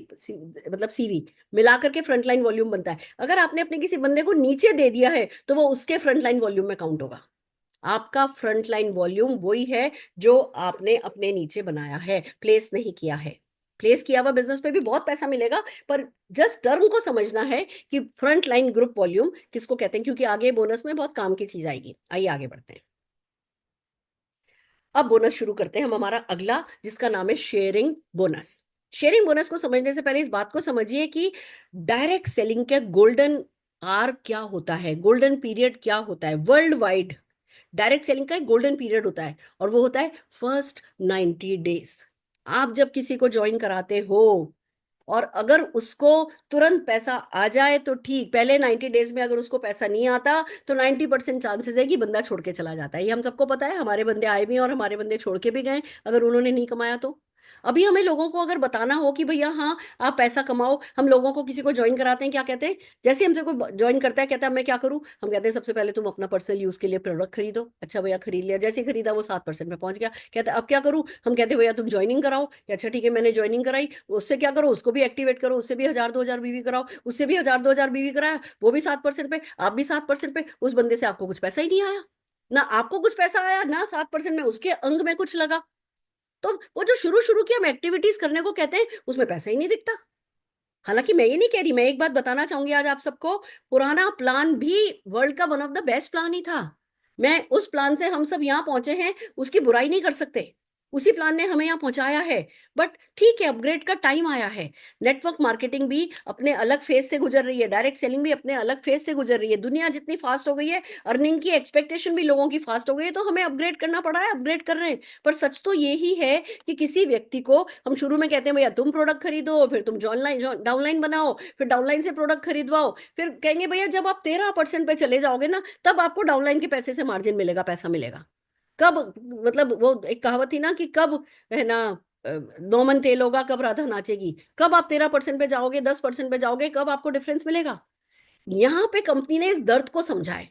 मतलब सीवी मिला करके फ्रंट लाइन वॉल्यूम बनता है। अगर आपने अपने किसी बंदे को नीचे दे दिया है तो वो उसके फ्रंट लाइन वॉल्यूम में काउंट होगा। आपका फ्रंट लाइन वॉल्यूम वही है जो आपने अपने नीचे बनाया है, प्लेस नहीं किया है। प्लेस किया हुआ बिजनेस पे भी बहुत पैसा मिलेगा, पर जस्ट टर्म को समझना है कि फ्रंट लाइन ग्रुप वॉल्यूम किसको कहते हैं, क्योंकि आगे बोनस में बहुत काम की चीज आएगी। आइए आगे बढ़ते हैं। अब बोनस शुरू करते हैं हम हमारा अगला, जिसका नाम है शेयरिंग बोनस। शेयरिंग बोनस को समझने से पहले इस बात को समझिए कि डायरेक्ट सेलिंग के गोल्डन आर क्या होता है, गोल्डन पीरियड क्या होता है। वर्ल्ड वाइड डायरेक्ट सेलिंग का एक गोल्डन पीरियड होता है, और वो होता है फर्स्ट 90 डेज। आप जब किसी को ज्वाइन कराते हो, और अगर उसको तुरंत पैसा आ जाए तो ठीक, पहले 90 डेज में अगर उसको पैसा नहीं आता तो 90% चांसेस है कि बंदा छोड़ के चला जाता है। ये हम सबको पता है, हमारे बंदे आए भी हैं और हमारे बंदे छोड़ के भी गए अगर उन्होंने नहीं कमाया तो। अभी हमें लोगों को अगर बताना हो कि भैया हाँ आप पैसा कमाओ, हम लोगों को किसी को ज्वाइन कराते हैं, क्या कहते हैं? जैसे हमसे कोई ज्वाइन करता है, कहता है मैं क्या करूं, हम कहते हैं सबसे पहले तुम अपना पर्सनल यूज के लिए प्रोडक्ट खरीदो। अच्छा भैया खरीद लिया, जैसे ही खरीदा वो 7% में पहुंच गया, कहता है अब क्या करूं, हम कहते हैं भैया तुम ज्वाइनिंग कराओ। अच्छा ठीक है, मैंने ज्वाइनिंग कराई, उससे क्या करो, उसको भी एक्टिवेट करो, उससे भी 1000-2000 बीवी कराओ, उससे भी 1000-2000 बीवी कराया, वो भी 7% पे, आप भी 7% पे। उस बंदे से आपको कुछ पैसा ही नहीं आया, ना आपको कुछ पैसा आया, ना 7% में उसके अंग में कुछ लगा। तो वो जो शुरू शुरू की हम एक्टिविटीज करने को कहते हैं, उसमें पैसा ही नहीं दिखता। हालांकि मैं ये नहीं कह रही, मैं एक बात बताना चाहूंगी आज आप सबको, पुराना प्लान भी वर्ल्ड का one of the best plan ही था। मैं उस प्लान से हम सब यहाँ पहुंचे हैं, उसकी बुराई नहीं कर सकते। उसी प्लान ने हमें यहाँ पहुंचाया है। बट ठीक है, अपग्रेड का टाइम आया है। नेटवर्क मार्केटिंग भी अपने अलग फेज से गुजर रही है, डायरेक्ट सेलिंग भी अपने अलग फेज से गुजर रही है। दुनिया जितनी फास्ट हो गई है, अर्निंग की एक्सपेक्टेशन भी लोगों की फास्ट हो गई है, तो हमें अपग्रेड करना पड़ा है, अपग्रेड कर रहे हैं। पर सच तो यही है कि किसी व्यक्ति को हम शुरू में कहते हैं भैया तुम प्रोडक्ट खरीदो, फिर तुम डाउनलाइन बनाओ, फिर डाउनलाइन से प्रोडक्ट खरीदवाओ, फिर कहेंगे भैया जब आप 13% पे चले जाओगे ना, तब आपको डाउनलाइन के पैसे से मार्जिन मिलेगा, पैसा मिलेगा। कब, मतलब वो एक कहावत थी ना कि कब है ना, नौमन तेल होगा कब राधा नाचेगी। कब आप 13% पे जाओगे, 10% पे जाओगे, कब आपको डिफरेंस मिलेगा? यहाँ पे कंपनी ने इस दर्द को समझा है,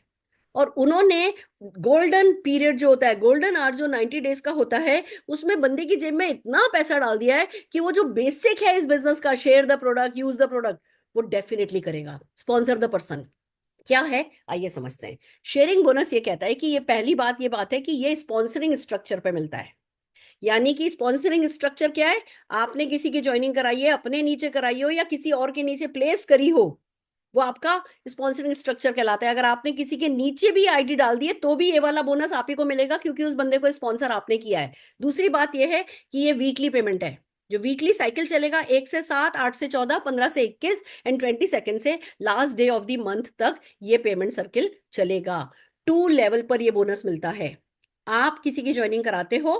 और उन्होंने गोल्डन पीरियड जो होता है, गोल्डन आवर जो 90 डेज का होता है, उसमें बंदे की जेब में इतना पैसा डाल दिया है कि वो जो बेसिक है इस बिजनेस का, share the product, use the product, वो डेफिनेटली करेगा। स्पॉन्सर द पर्सन क्या है, आइए समझते हैं। शेयरिंग बोनस ये कहता है कि ये पहली बात, ये बात है कि ये स्पॉन्सरिंग स्ट्रक्चर पे मिलता है। यानी कि स्पॉन्सरिंग स्ट्रक्चर क्या है? आपने किसी की ज्वाइनिंग कराई है, अपने नीचे कराई हो या किसी और के नीचे प्लेस करी हो, वो आपका स्पॉन्सरिंग स्ट्रक्चर कहलाता है। अगर आपने किसी के नीचे भी आईडी डाल दी है तो भी ये वाला बोनस आप ही को मिलेगा, क्योंकि उस बंदे को स्पॉन्सर आपने किया है। दूसरी बात ये है कि ये वीकली पेमेंट है, जो वीकली साइकिल चलेगा, 1 से 7, 8 से 14, 15 से 21 एंड 22 से last day of the month तक ये पेमेंट सर्किल चलेगा। 2 लेवल पर ये बोनस मिलता है। आप किसी की ज्वाइनिंग कराते हो,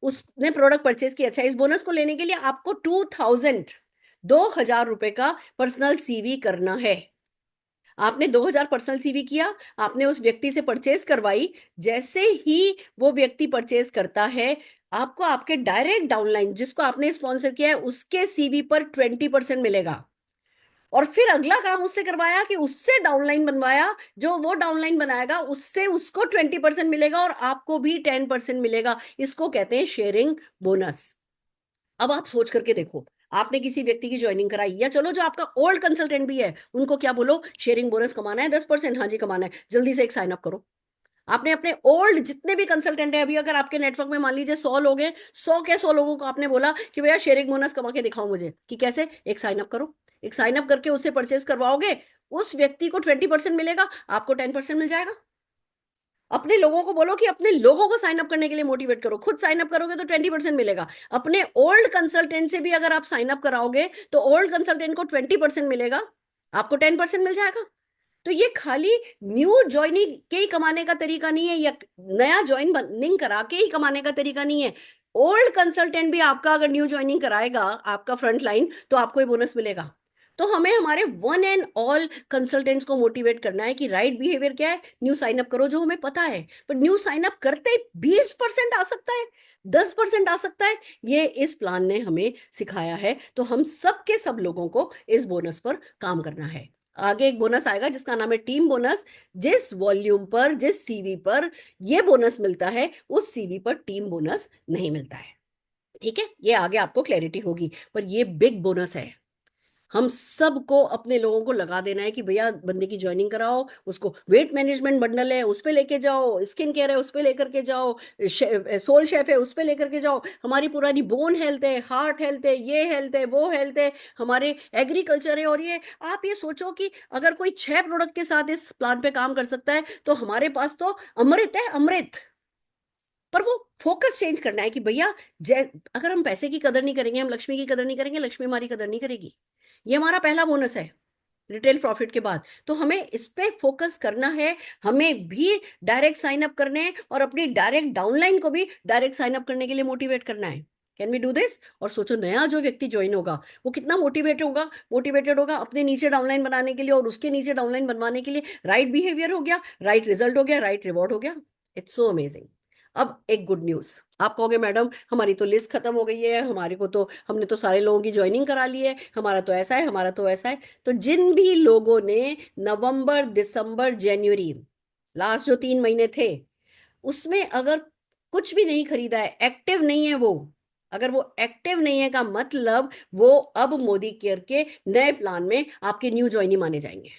उसने प्रोडक्ट परचेज किया, अच्छा इस बोनस को लेने के लिए आपको 2000 ₹2000 का पर्सनल सीवी करना है। आपने 2000 पर्सनल सीवी किया, आपने उस व्यक्ति से परचेज करवाई, जैसे ही वो व्यक्ति परचेज करता है, आपको आपके डायरेक्ट डाउनलाइन जिसको आपने स्पॉन्सर किया है उसके सीवी पर 20% मिलेगा। और फिर अगला काम उससे करवाया कि उससे डाउनलाइन बनवाया, जो वो डाउनलाइन बनाएगा उससे उसको 20% मिलेगा और आपको भी 10% मिलेगा। इसको कहते हैं शेयरिंग बोनस। अब आप सोच करके देखो, आपने किसी व्यक्ति की ज्वाइनिंग कराई, या चलो जो आपका ओल्ड कंसल्टेंट भी है उनको क्या बोलो, शेयरिंग बोनस कमाना है 10%, हाँ जी कमाना है, जल्दी से एक साइन अप करो। आपने अपने ओल्ड जितने भी कंसल्टेंट है, अभी अगर आपके नेटवर्क में मान लीजिए 100 लोग हैं, 100 के 100 लोगों को आपने बोला कि भैया शेयरिंग बोनस कमा के दिखाओ मुझे, कि कैसे, एक साइन अप करो। एक साइन अप करके उससे परचेज करवाओगे, उस व्यक्ति को 20% मिलेगा, आपको 10% मिल जाएगा। अपने लोगों को बोलो कि अपने लोगों को साइन अप करने के लिए मोटिवेट करो, खुद साइन अप करोगे तो 20% मिलेगा। अपने ओल्ड कंसल्टेंट से भी अगर आप साइन अप कराओगे तो ओल्ड कंसल्टेंट को 20% मिलेगा, आपको 10% मिल जाएगा। तो ये खाली न्यू ज्वाइनिंग के ही कमाने का तरीका नहीं है, या नया ज्वाइनिंग करा के ही कमाने का तरीका नहीं है। ओल्ड कंसल्टेंट भी आपका अगर न्यू ज्वाइनिंग कराएगा, आपका फ्रंट लाइन, तो आपको ये बोनस मिलेगा। तो हमें हमारे वन एंड ऑल कंसल्टेंट्स को मोटिवेट करना है कि राइट बिहेवियर क्या है, न्यू साइन अप करो, जो हमें पता है। पर न्यू साइन अप करते 20% आ सकता है, 10% आ सकता है, ये इस प्लान ने हमें सिखाया है। तो हम सब के सब लोगों को इस बोनस पर काम करना है। आगे एक बोनस आएगा जिसका नाम है टीम बोनस। जिस वॉल्यूम पर, जिस सीवी पर ये बोनस मिलता है, उस सीवी पर टीम बोनस नहीं मिलता है। ठीक है, ये आगे आपको क्लैरिटी होगी, पर ये बिग बोनस है। हम सबको अपने लोगों को लगा देना है कि भैया बंदे की ज्वाइनिंग कराओ, उसको वेट मैनेजमेंट बंडल है उस पे लेके जाओ, स्किन केयर है उस पे लेकर के जाओ, सोल शेफ है उस पे लेकर के जाओ, हमारी पुरानी बोन हेल्थ है, हार्ट हेल्थ है, ये हेल्थ है, वो हेल्थ है, हमारे एग्रीकल्चर है। और ये आप ये सोचो कि अगर कोई 6 प्रोडक्ट के साथ इस प्लान पे काम कर सकता है, तो हमारे पास तो अमृत है, अमृत। पर वो फोकस चेंज करना है कि भैया, अगर हम पैसे की कदर नहीं करेंगे, हम लक्ष्मी की कदर नहीं करेंगे, लक्ष्मी हमारी कदर नहीं करेगी। ये हमारा पहला बोनस है रिटेल प्रॉफिट के बाद। तो हमें इस पे फोकस करना है, हमें भी डायरेक्ट साइन अप करने हैं और अपनी डायरेक्ट डाउनलाइन को भी डायरेक्ट साइन अप करने के लिए मोटिवेट करना है। Can we do this? और सोचो, नया जो व्यक्ति ज्वाइन होगा वो कितना मोटिवेटेड होगा अपने नीचे डाउनलाइन बनाने के लिए, और उसके नीचे डाउनलाइन बनवाने के लिए। राइट बिहेवियर हो गया, राइट रिजल्ट हो गया, राइट रिवॉर्ड हो गया। It's so amazing. अब एक गुड न्यूज, आप कहोगे मैडम हमारी तो लिस्ट खत्म हो गई है, हमारे को तो, हमने तो सारे लोगों की ज्वाइनिंग करा ली है, हमारा तो ऐसा है, हमारा तो ऐसा है। तो जिन भी लोगों ने नवंबर, दिसंबर, जनवरी, लास्ट जो 3 महीने थे, उसमें अगर कुछ भी नहीं खरीदा है, एक्टिव नहीं है वो, अगर वो एक्टिव नहीं है का मतलब वो अब मोदी केयर के नए प्लान में आपके न्यू ज्वाइनी माने जाएंगे।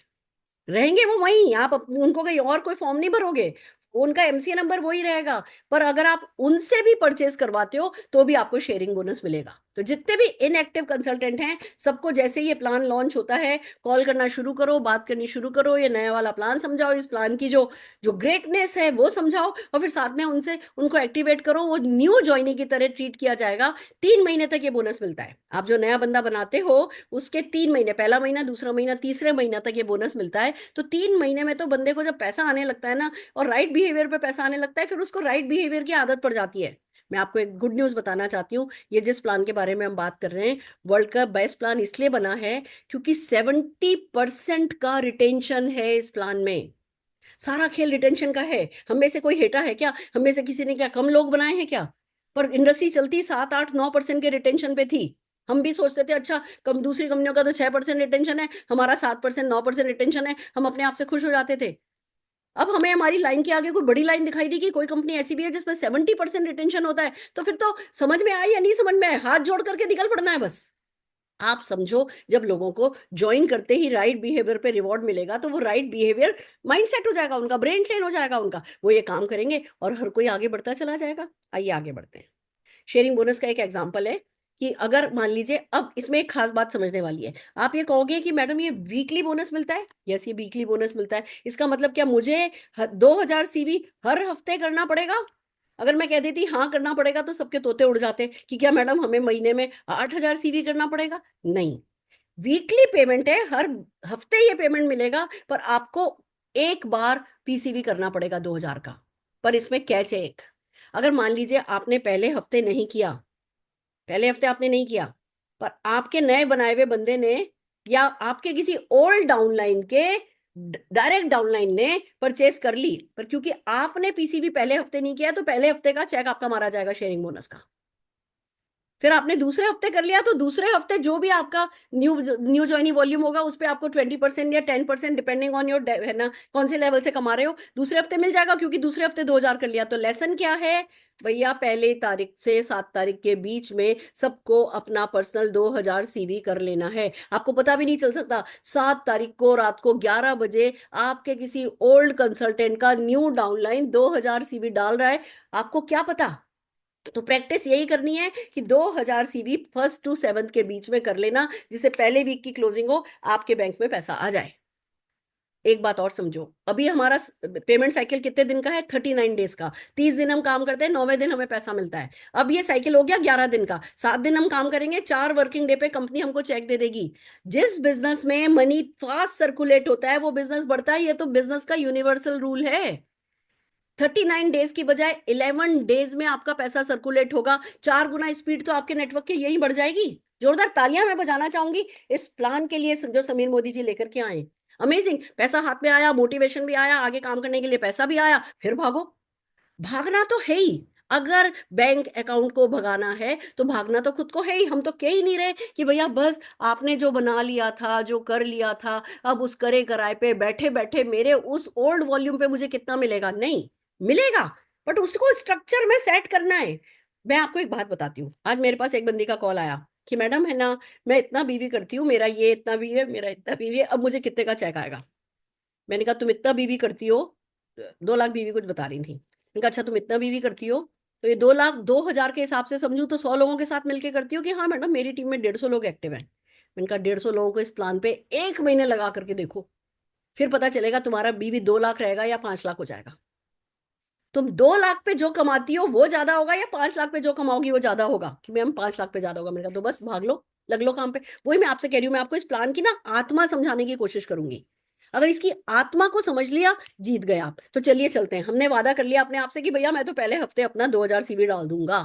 रहेंगे वो वहीं, आप उनको कहीं और कोई फॉर्म नहीं भरोगे, उनका एमसीए नंबर वही रहेगा। पर अगर आप उनसे भी परचेज करवाते हो तो भी आपको शेयरिंग बोनस मिलेगा। तो जितने भी इनएक्टिव कंसल्टेंट हैं, सबको जैसे ही ये प्लान लॉन्च होता है, कॉल करना शुरू करो, बात करनी शुरू करो, ये नया वाला प्लान समझाओ, इस प्लान की जो जो ग्रेटनेस है वो समझाओ, और फिर साथ में उनसे उनको एक्टिवेट करो, वो न्यू ज्वाइनी की तरह ट्रीट किया जाएगा। 3 महीने तक ये बोनस मिलता है। आप जो नया बंदा बनाते हो उसके 3 महीने, पहला महीना, दूसरा महीना, तीसरे महीना तक ये बोनस मिलता है। तो 3 महीने में तो बंदे को जब पैसा आने लगता है ना, और राइट बिहेवियर पे पैसा आने लगता है, फिर उसको राइट बिहेवियर की आदत पड़ जाती है। मैं आपको एक गुड न्यूज बताना चाहती हूँ, ये जिस प्लान के बारे में हम बात कर रहे हैं, वर्ल्ड का बेस्ट प्लान इसलिए बना है क्योंकि 70% का रिटेंशन है इस प्लान में। सारा खेल रिटेंशन का है। हम में से कोई हेटा है क्या? हम में से किसी ने क्या कम लोग बनाए हैं क्या? पर इंडस्ट्री चलती 7, 8, 9% के रिटेंशन पे थी। हम भी सोचते थे अच्छा, कम दूसरी कंपनियों का तो 6% रिटेंशन है, हमारा 7%, 9% रिटेंशन है, हम अपने आप से खुश हो जाते थे। अब हमें हमारी लाइन के आगे कोई बड़ी लाइन दिखाई दी कि कोई कंपनी ऐसी भी है जिसमें 70% रिटेंशन होता है, तो फिर तो समझ में आए या नहीं समझ में आए, हाथ जोड़ करके निकल पड़ना है बस। आप समझो, जब लोगों को ज्वाइन करते ही राइट बिहेवियर पे रिवॉर्ड मिलेगा, तो वो राइट बिहेवियर माइंड सेट हो जाएगा, उनका ब्रेन ट्रेन हो जाएगा, उनका वो ये काम करेंगे और हर कोई आगे बढ़ता चला जाएगा। आइए आगे बढ़ते हैं। शेयरिंग बोनस का एक एग्जांपल है कि अगर मान लीजिए, अब इसमें एक खास बात समझने वाली है। आप ये कहोगे कि मैडम ये वीकली बोनस मिलता है? यस, ये वीकली बोनस मिलता है। इसका मतलब क्या मुझे 2000 सीवी हर हफ्ते करना पड़ेगा? अगर मैं कह देती हाँ करना पड़ेगा, तो सबके तोते उड़ जाते कि क्या मैडम हमें महीने में 8000 सीवी करना पड़ेगा? नहीं, वीकली पेमेंट है, हर हफ्ते ये पेमेंट मिलेगा, पर आपको एक बार पीसीवी करना पड़ेगा 2000 का। पर इसमें कैच है एक, अगर मान लीजिए आपने पहले हफ्ते नहीं किया, पहले हफ्ते आपने नहीं किया, पर आपके नए बनाए हुए बंदे ने, या आपके किसी ओल्ड डाउनलाइन के डायरेक्ट डाउनलाइन ने परचेस कर ली, पर क्योंकि आपने पीसीबी पहले हफ्ते नहीं किया तो पहले हफ्ते का चेक आपका मारा जाएगा शेयरिंग बोनस का। फिर आपने दूसरे हफ्ते कर लिया तो दूसरे हफ्ते जो भी आपका न्यू न्यू ज्वाइनिंग वॉल्यूम होगा उस पर आपको 20% या 10% डिपेंडिंग ऑन योर है ना कौन से लेवल से कमा रहे हो, दूसरे हफ्ते मिल जाएगा, क्योंकि दूसरे हफ्ते 2000 कर लिया। तो लेसन क्या है भैया, पहले तारीख से 7 तारीख के बीच में सबको अपना पर्सनल 2000 सीवी कर लेना है। आपको पता भी नहीं चल सकता 7 तारीख को रात को 11 बजे आपके किसी ओल्ड कंसल्टेंट का न्यू डाउनलाइन 2000 सीवी डाल रहा है, आपको क्या पता। तो प्रैक्टिस यही करनी है कि 2000 सीवी 1st to 7th के बीच में कर लेना, जिससे पहले वीक की क्लोजिंग हो आपके बैंक में पैसा आ जाए। एक बात और समझो, अभी हमारा पेमेंट साइकिल कितने दिन का है? 39 डेज का। 30 दिन हम काम करते हैं, 9वें दिन हमें पैसा मिलता है। अब ये साइकिल हो गया 11 दिन का, 7 दिन हम काम करेंगे, 4 वर्किंग डे पे कंपनी हमको चेक दे देगी। जिस बिजनेस में मनी फास्ट सर्कुलेट होता है वो बिजनेस बढ़ता है, ये तो बिजनेस का यूनिवर्सल रूल है। 39 डेज की बजाय 11 डेज में आपका पैसा सर्कुलेट होगा, 4 गुना स्पीड तो आपके नेटवर्क की यही बढ़ जाएगी। जोरदार तालियां मैं बजाना चाहूंगी इस प्लान के लिए जो समीर मोदी जी लेकर के आए। अमेजिंग, पैसा हाथ में आया, मोटिवेशन भी आया, आगे काम करने के लिए पैसा भी आया, फिर भागो। भागना तो है ही। अगर बैंक अकाउंट को भगाना है तो भागना तो खुद को है ही। हम तो कह ही नहीं रहे कि भैया बस आपने जो बना लिया था, जो कर लिया था, अब उस करे कराए पे बैठे बैठे मेरे उस ओल्ड वॉल्यूम पे मुझे कितना मिलेगा, नहीं मिलेगा, बट उसको स्ट्रक्चर में सेट करना है। मैं आपको एक बात बताती हूँ, आज मेरे पास एक बंदी का कॉल आया कि मैडम है ना, मैं इतना बीवी करती हूँ, मेरा ये इतना बीवी है, मेरा इतना बीवी है, अब मुझे कितने का चेक आएगा। मैंने कहा तुम इतना बीवी करती हो, 2 लाख बीवी कुछ बता रही थी। मैंने कहा अच्छा तुम इतना बीवी करती हो तो ये 2 लाख 2000 के हिसाब से समझू तो 100 लोगों के साथ मिलके करती हो कि हाँ मैडम मेरी टीम में 150 लोग एक्टिव हैं। मैंने कहा 150 लोगों को इस प्लान पे 1 महीने लगा करके देखो, फिर पता चलेगा तुम्हारा बीवी 2 लाख रहेगा या 5 लाख हो जाएगा। तुम 2 लाख पे जो कमाती हो वो ज्यादा होगा या 5 लाख पे जो कमाओगी वो ज्यादा होगा, कि मैम 5 लाख पे ज्यादा होगा। मैंने कहा तो बस भाग लो, लग लो काम पे। वही मैं आपसे कह रही हूँ, मैं आपको इस प्लान की ना आत्मा समझाने की कोशिश करूंगी। अगर इसकी आत्मा को समझ लिया, जीत गए आप। तो चलिए चलते हैं, हमने वादा कर लिया अपने आप से कि भैया मैं तो पहले हफ्ते अपना 2000 सीवी डाल दूंगा।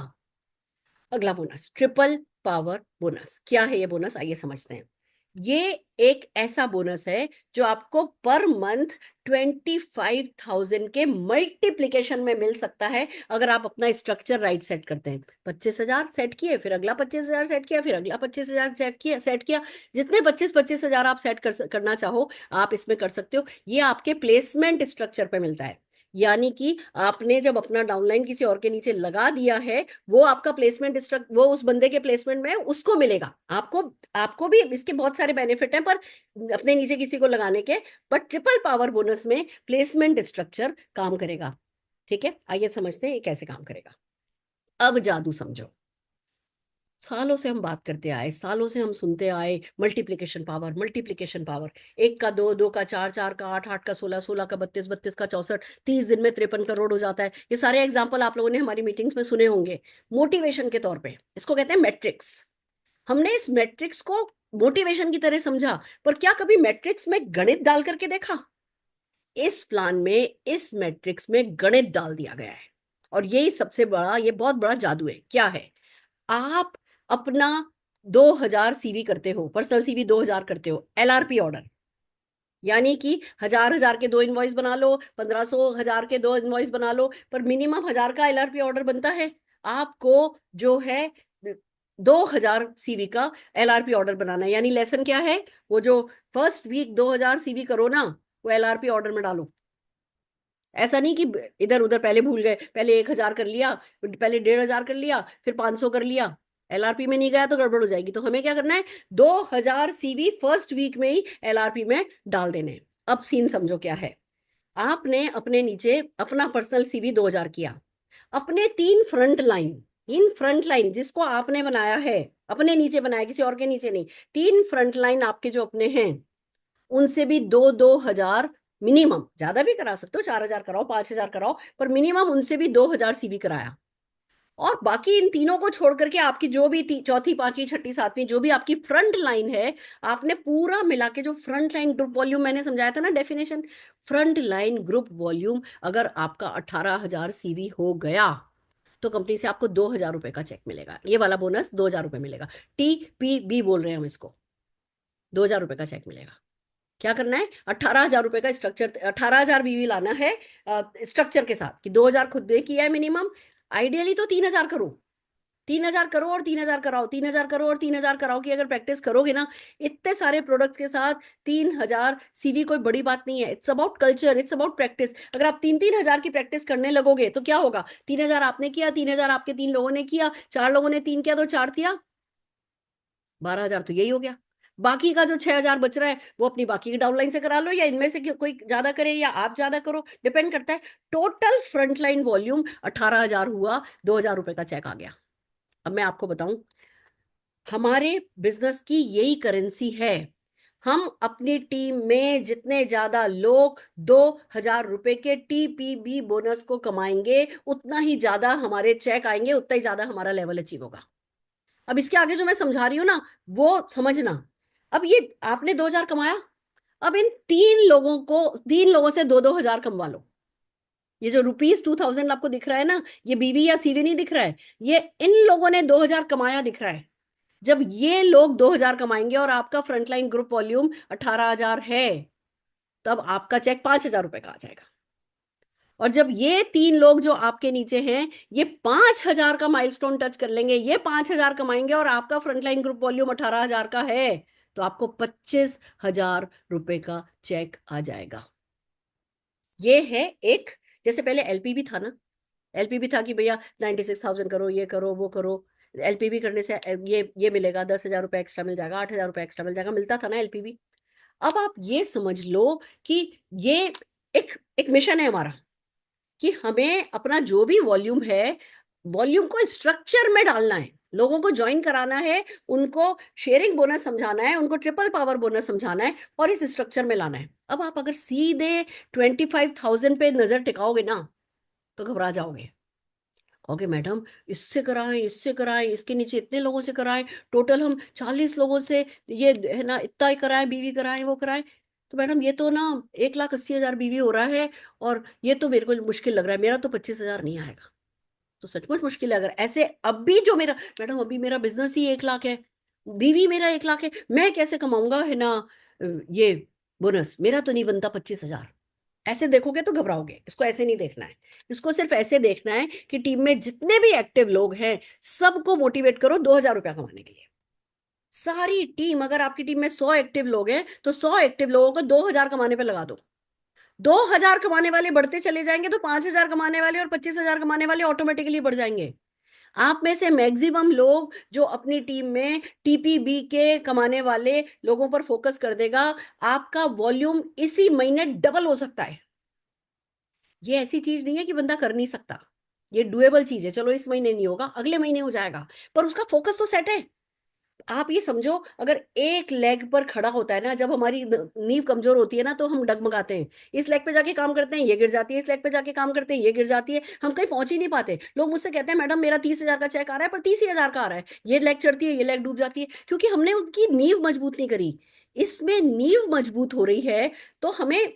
अगला बोनस, ट्रिपल पावर बोनस। क्या है ये बोनस, आइए समझते हैं। ये एक ऐसा बोनस है जो आपको पर मंथ 25,000 के मल्टीप्लीकेशन में मिल सकता है, अगर आप अपना स्ट्रक्चर राइट सेट करते हैं। 25,000 सेट किए, फिर अगला 25,000 सेट किया, फिर अगला 25,000 सेट किया। जितने 25,000 आप सेट करना चाहो आप इसमें कर सकते हो। ये आपके प्लेसमेंट स्ट्रक्चर पे मिलता है, यानी कि आपने जब अपना डाउनलाइन किसी और के नीचे लगा दिया है, वो आपका प्लेसमेंट स्ट्रक्चर, वो उस बंदे के प्लेसमेंट में उसको मिलेगा। आपको आपको भी इसके बहुत सारे बेनिफिट हैं पर अपने नीचे किसी को लगाने के, बट ट्रिपल पावर बोनस में प्लेसमेंट स्ट्रक्चर काम करेगा। ठीक है, आइए समझते हैं ये कैसे काम करेगा। अब जादू समझो। सालों से हम बात करते आए, सालों से हम सुनते आए, मल्टीप्लिकेशन पावर, मल्टीप्लिकेशन पावर। एक का दो, दो का चार, चार का आठ, आठ का 16, 16 का 32, 32 का 64, 30 दिन में 53 करोड़ हो जाता है। ये सारे एग्जाम्पल आप लोगों ने हमारी मीटिंग्स में सुने होंगे मोटिवेशन के तौर पे। इसको कहते हैं मैट्रिक्स। हमने इस मैट्रिक्स को मोटिवेशन की तरह समझा, पर क्या कभी मैट्रिक्स में गणित डाल करके देखा? इस प्लान में इस मैट्रिक्स में गणित डाल दिया गया है, और यही सबसे बड़ा, ये बहुत बड़ा जादू है। क्या है? आप अपना 2000 सीवी करते हो, पर्सनल सीवी 2000 करते हो, एलआरपी ऑर्डर, यानी कि 1000 1000 के 2 इनवॉइस बना लो, 1500 1000 के 2 इनवॉइस बना लो, पर मिनिमम 1000 का एलआरपी ऑर्डर बनता है। आपको जो है 2000 सीवी का एलआरपी ऑर्डर बनाना है। यानी लेसन क्या है, वो जो फर्स्ट वीक 2000 सीवी करो ना, वो एलआरपी ऑर्डर में डालो। ऐसा नहीं कि इधर उधर पहले भूल गए, पहले 1000 कर लिया, पहले 1500 कर लिया, फिर 500 कर लिया, एलआरपी में नहीं गया तो गड़बड़ हो जाएगी। तो हमें क्या करना है, 2000 सीवी फर्स्ट वीक में ही एलआरपी में डाल देने हैं। अब सीन समझो क्या है। आपने अपने नीचे अपना पर्सनल सीवी 2000 किया, अपने 3 front line, in front line जिसको आपने बनाया है, अपने नीचे बनाया, किसी और के नीचे नहीं, 3 फ्रंट लाइन आपके जो अपने हैं, उनसे भी 2-2 हजार मिनिमम, ज्यादा भी करा सकते हो, 4000 कराओ, 5000 कराओ, पर मिनिमम उनसे भी 2000 सीवी कराया। और बाकी इन तीनों को छोड़ करके आपकी जो भी चौथी पांचवी छठी सातवीं जो भी आपकी फ्रंट लाइन है, आपने पूरा मिला के जो फ्रंट लाइन ग्रुप वॉल्यूम मैंने समझाया था ना definition, front line group volume अगर आपका 18,000 सीवी हो गया तो कंपनी से आपको 2000 रुपए का चेक मिलेगा। ये वाला बोनस 2000 रुपए मिलेगा, TPB बोल रहे हैं हम इसको, 2000 रुपए का चेक मिलेगा। क्या करना है, 18,000 रुपए का स्ट्रक्चर, 18,000 बीवी लाना है स्ट्रक्चर के साथ, कि 2,000 खुद ने किया है मिनिमम, आइडियली तो 3,000 करो, 3,000 करो और 3,000 कराओ, 3,000 करो और 3,000 कराओ, की अगर प्रैक्टिस करोगे ना इतने सारे प्रोडक्ट्स के साथ 3,000 सीवी कोई बड़ी बात नहीं है। It's about culture, it's about practice. अगर आप 3,000 की प्रैक्टिस करने लगोगे तो क्या होगा, 3,000 आपने किया, 3,000 आपके 3 लोगों ने किया, 4 लोगों ने 3 किया तो 4 किया 12,000, तो यही हो गया। बाकी का जो 6,000 बच रहा है वो अपनी बाकी की डाउनलाइन से करा लो, या इनमें से कोई ज्यादा करे या आप ज्यादा करो, डिपेंड करता है। टोटल फ्रंटलाइन वॉल्यूम 18,000 हुआ, 2,000 रुपए का चेक आ गया। अब मैं आपको बताऊं, हमारे बिजनेस की यही करेंसी है। हम अपनी टीम में जितने ज्यादा लोग 2,000 रुपए के टीपीबी बोनस को कमाएंगे, उतना ही ज्यादा हमारे चेक आएंगे, उतना ही ज्यादा हमारा लेवल अचीव होगा। अब इसके आगे जो मैं समझा रही हूं ना वो समझना। अब ये आपने 2,000 कमाया, अब इन 3 लोगों से 2-2 हजार कमवा लो। ये जो ₹2,000 आपको दिख रहा है ना, ये बीवी या सीवी नहीं दिख रहा है, ये इन लोगों ने 2,000 कमाया दिख रहा है। जब ये लोग 2,000 कमाएंगे और आपका फ्रंटलाइन ग्रुप वॉल्यूम 18,000 है, तब आपका चेक 5,000 रुपए का आ जाएगा। और जब ये 3 लोग जो आपके नीचे हैं ये 5,000 का माइलस्टोन टच कर लेंगे, ये 5,000 कमाएंगे और आपका फ्रंटलाइन ग्रुप वॉल्यूम 18,000 का है, तो आपको 25,000 रुपए का चेक आ जाएगा। ये है एक, जैसे पहले एलपीबी था ना, एलपीबी था कि भैया 96,000 करो, ये करो वो करो, एलपीबी करने से ये मिलेगा, 10,000 रुपए एक्स्ट्रा मिल जाएगा, 8,000 रुपए एक्स्ट्रा मिल जाएगा, मिलता था ना एलपीबी। अब आप ये समझ लो कि ये एक मिशन है हमारा, कि हमें अपना जो भी वॉल्यूम है, वॉल्यूम को स्ट्रक्चर में डालना है, लोगों को ज्वाइन कराना है, उनको शेयरिंग बोनस समझाना है, उनको ट्रिपल पावर बोनस समझाना है और इस स्ट्रक्चर में लाना है। अब आप अगर सीधे 25,000 पे नजर टिकाओगे ना तो घबरा जाओगे। ओके मैडम, इससे कराएं, इससे कराएं, इसके नीचे इतने लोगों से कराएं, टोटल हम 40 लोगों से ये है ना इतना ही कराएं, बीवी कराएं, वो कराएं। तो मैडम ये तो ना 1,80,000 बीवी हो रहा है, और ये तो मेरे को मुश्किल लग रहा है, मेरा तो 25,000 नहीं आएगा। तो सचमुच मुश्किल है। अगर ऐसे अब भी जो मेरा, मैडम अभी मेरा बिजनेस ही 1 लाख है, बीवी मेरा 1 लाख है, मैं कैसे कमाऊंगा है ना ये बोनस, मेरा तो नहीं बनता 25,000। ऐसे देखोगे तो घबराओगे, इसको ऐसे नहीं देखना है। इसको सिर्फ ऐसे देखना है कि टीम में जितने भी एक्टिव लोग हैं सबको मोटिवेट करो 2,000 रुपया कमाने के लिए। सारी टीम, अगर आपकी टीम में 100 एक्टिव लोग हैं तो 100 एक्टिव लोगों को 2,000 कमाने पे लगा दो। 2,000 कमाने वाले बढ़ते चले जाएंगे तो 5,000 कमाने वाले और 25,000 कमाने वाले ऑटोमेटिकली बढ़ जाएंगे। आप में से मैक्सिमम लोग जो अपनी टीम में टीपीबी के कमाने वाले लोगों पर फोकस कर देगा, आपका वॉल्यूम इसी महीने डबल हो सकता है। ये ऐसी चीज नहीं है कि बंदा कर नहीं सकता, ये डुएबल चीज है। चलो इस महीने नहीं होगा, अगले महीने हो जाएगा, पर उसका फोकस तो सेट है। आप ये समझो, अगर एक लेग पर खड़ा होता है ना, जब हमारी नींव कमजोर होती है ना तो हम डगमगाते हैं, इस लेग पे जाके काम करते हैं ये गिर जाती है, इस लेग पे जाके काम करते हैं ये गिर जाती है, हम कहीं पहुंच ही नहीं पाते। लोग मुझसे कहते हैं मैडम मेरा 30,000 का चेक आ रहा है पर 30,000 का आ रहा है, ये लेग चढ़ती है ये लेग डूब जाती है, क्योंकि हमने उसकी नींव मजबूत नहीं करी। इसमें नींव मजबूत हो रही है तो हमें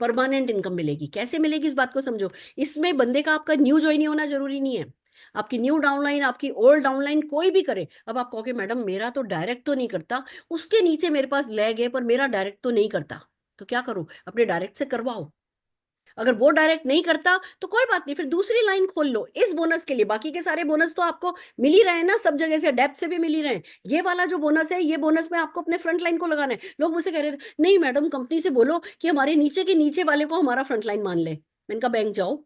परमानेंट इनकम मिलेगी। कैसे मिलेगी इस बात को समझो। इसमें बंदे का आपका न्यू ज्वाइन होना जरूरी नहीं है, आपकी न्यू डाउनलाइन आपकी ओल्ड डाउनलाइन कोई भी करे। अब आप कहोगे मैडम मेरा तो डायरेक्ट तो नहीं करता, उसके नीचे मेरे पास लैग है पर मेरा डायरेक्ट तो नहीं करता, तो क्या करूं, अपने डायरेक्ट से करवाओ। अगर वो डायरेक्ट नहीं करता तो कोई बात नहीं, फिर दूसरी लाइन खोल लो इस बोनस के लिए। बाकी के सारे बोनस तो आपको मिल ही रहे हैं ना, सब जगह से डेप्थ से भी मिल ही रहे हैं। ये वाला जो बोनस है, ये बोनस में आपको अपने फ्रंट लाइन को लगाना है। लोग मुझसे कह रहे थे नहीं मैडम कंपनी से बोलो कि हमारे नीचे के नीचे वाले को हमारा फ्रंट लाइन मान ले। मैंने कहा बैंक जाओ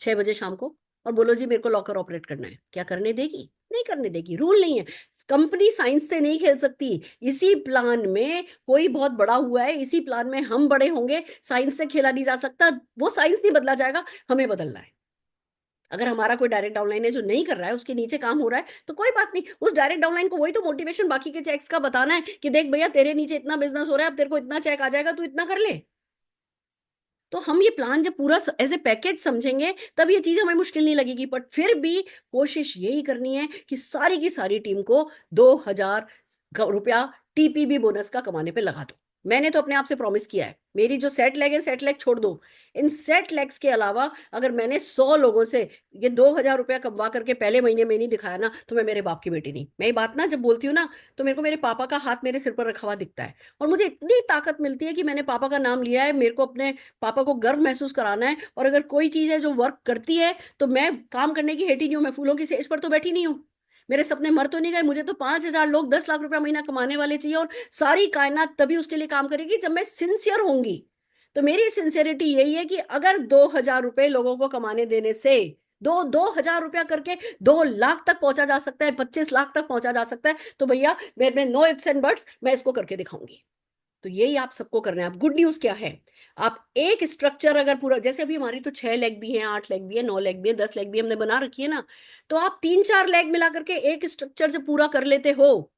6 बजे शाम को और बोलो जी मेरे को लॉकर ऑपरेट करना है, क्या करने देगी, नहीं करने देगी, रूल नहीं है। कंपनी साइंस से नहीं खेल सकती। इसी प्लान में कोई बहुत बड़ा हुआ है, इसी प्लान में हम बड़े होंगे, साइंस से खेला नहीं जा सकता। वो साइंस नहीं बदला जाएगा, हमें बदलना है। अगर हमारा कोई डायरेक्ट डाउनलाइन है जो नहीं कर रहा है, उसके नीचे काम हो रहा है, तो कोई बात नहीं, उस डायरेक्ट डाउनलाइन को वही तो मोटिवेशन बाकी के चेक्स का बताना है कि देख भैया तेरे नीचे इतना बिजनेस हो रहा है, अब तेरे को इतना चेक आ जाएगा, तू इतना कर ले। तो हम ये प्लान जब पूरा एज ए पैकेज समझेंगे तब ये चीज हमें मुश्किल नहीं लगेगी। बट फिर भी कोशिश यही करनी है कि सारी की सारी टीम को 2,000 रुपया टीपीबी बोनस का कमाने पे लगा दो। मैंने तो अपने आप से प्रॉमिस किया है, मेरी जो सेट लेग है, सेट लेग छोड़ दो, इन सेट लेग्स के अलावा अगर मैंने 100 लोगों से ये 2,000 रुपया कमा करके पहले महीने में नहीं दिखाया ना, तो मैं मेरे बाप की बेटी नहीं। मैं ये बात ना जब बोलती हूँ ना, तो मेरे को मेरे पापा का हाथ मेरे सिर पर रखा हुआ दिखता है, और मुझे इतनी ताकत मिलती है कि मैंने पापा का नाम लिया है, मेरे को अपने पापा को गर्व महसूस कराना है। और अगर कोई चीज है जो वर्क करती है, तो मैं काम करने की हेटी नहीं हूँ, मैं फूलों की सेज पर तो बैठी नहीं हूँ। मेरे सपने मर तो नहीं गए, मुझे तो 5,000 लोग 10 लाख रुपया महीना कमाने वाले चाहिए, और सारी कायनात तभी उसके लिए काम करेगी जब मैं सिंसियर होंगी। तो मेरी सिंसियरिटी यही है कि अगर 2,000 रुपए लोगों को कमाने देने से 2,000 रुपया करके 2 लाख तक पहुंचा जा सकता है, 25 लाख तक पहुंचा जा सकता है, तो भैया मेरे नो इफ्स एंड बट्स, मैं इसको करके दिखाऊंगी। तो यही आप सबको करना है। आप गुड न्यूज क्या है, आप एक स्ट्रक्चर अगर पूरा, जैसे अभी हमारी तो 6 लेग भी है, 8 लेग भी है, 9 लेग भी है, 10 लेग भी हमने बना रखी है ना, तो आप 3-4 लेग मिला करके एक स्ट्रक्चर से पूरा कर लेते हो,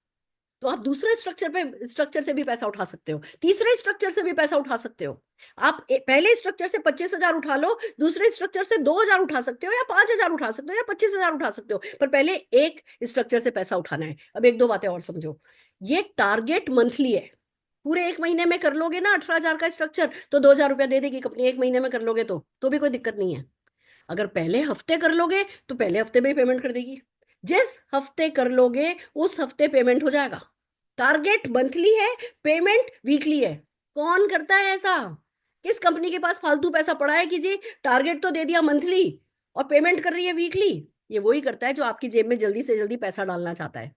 तो आप दूसरे स्ट्रक्चर से भी पैसा उठा सकते हो, तीसरे स्ट्रक्चर से भी पैसा उठा सकते हो। आप पहले स्ट्रक्चर से 25,000 उठा लो, दूसरे स्ट्रक्चर से 2,000 उठा सकते हो, या 5,000 उठा सकते हो, या 25,000 उठा सकते हो, पर पहले एक स्ट्रक्चर से पैसा उठाना है। अब एक दो बातें और समझो, ये टारगेट मंथली है। पूरे एक महीने में कर लोगे ना 18,000 का स्ट्रक्चर, तो 2,000 रुपया दे देगी कंपनी। एक महीने में कर लोगे तो भी कोई दिक्कत नहीं है। अगर पहले हफ्ते कर लोगे, तो पहले हफ्ते में ही पेमेंट कर देगी। जिस हफ्ते कर लोगे उस हफ्ते पेमेंट हो जाएगा। टारगेट मंथली है, पेमेंट वीकली है। कौन करता है ऐसा? किस कंपनी के पास फालतू पैसा पड़ा है कि जी टारगेट तो दे दिया मंथली और पेमेंट कर रही है वीकली? ये वही करता है जो आपकी जेब में जल्दी से जल्दी पैसा डालना चाहता है।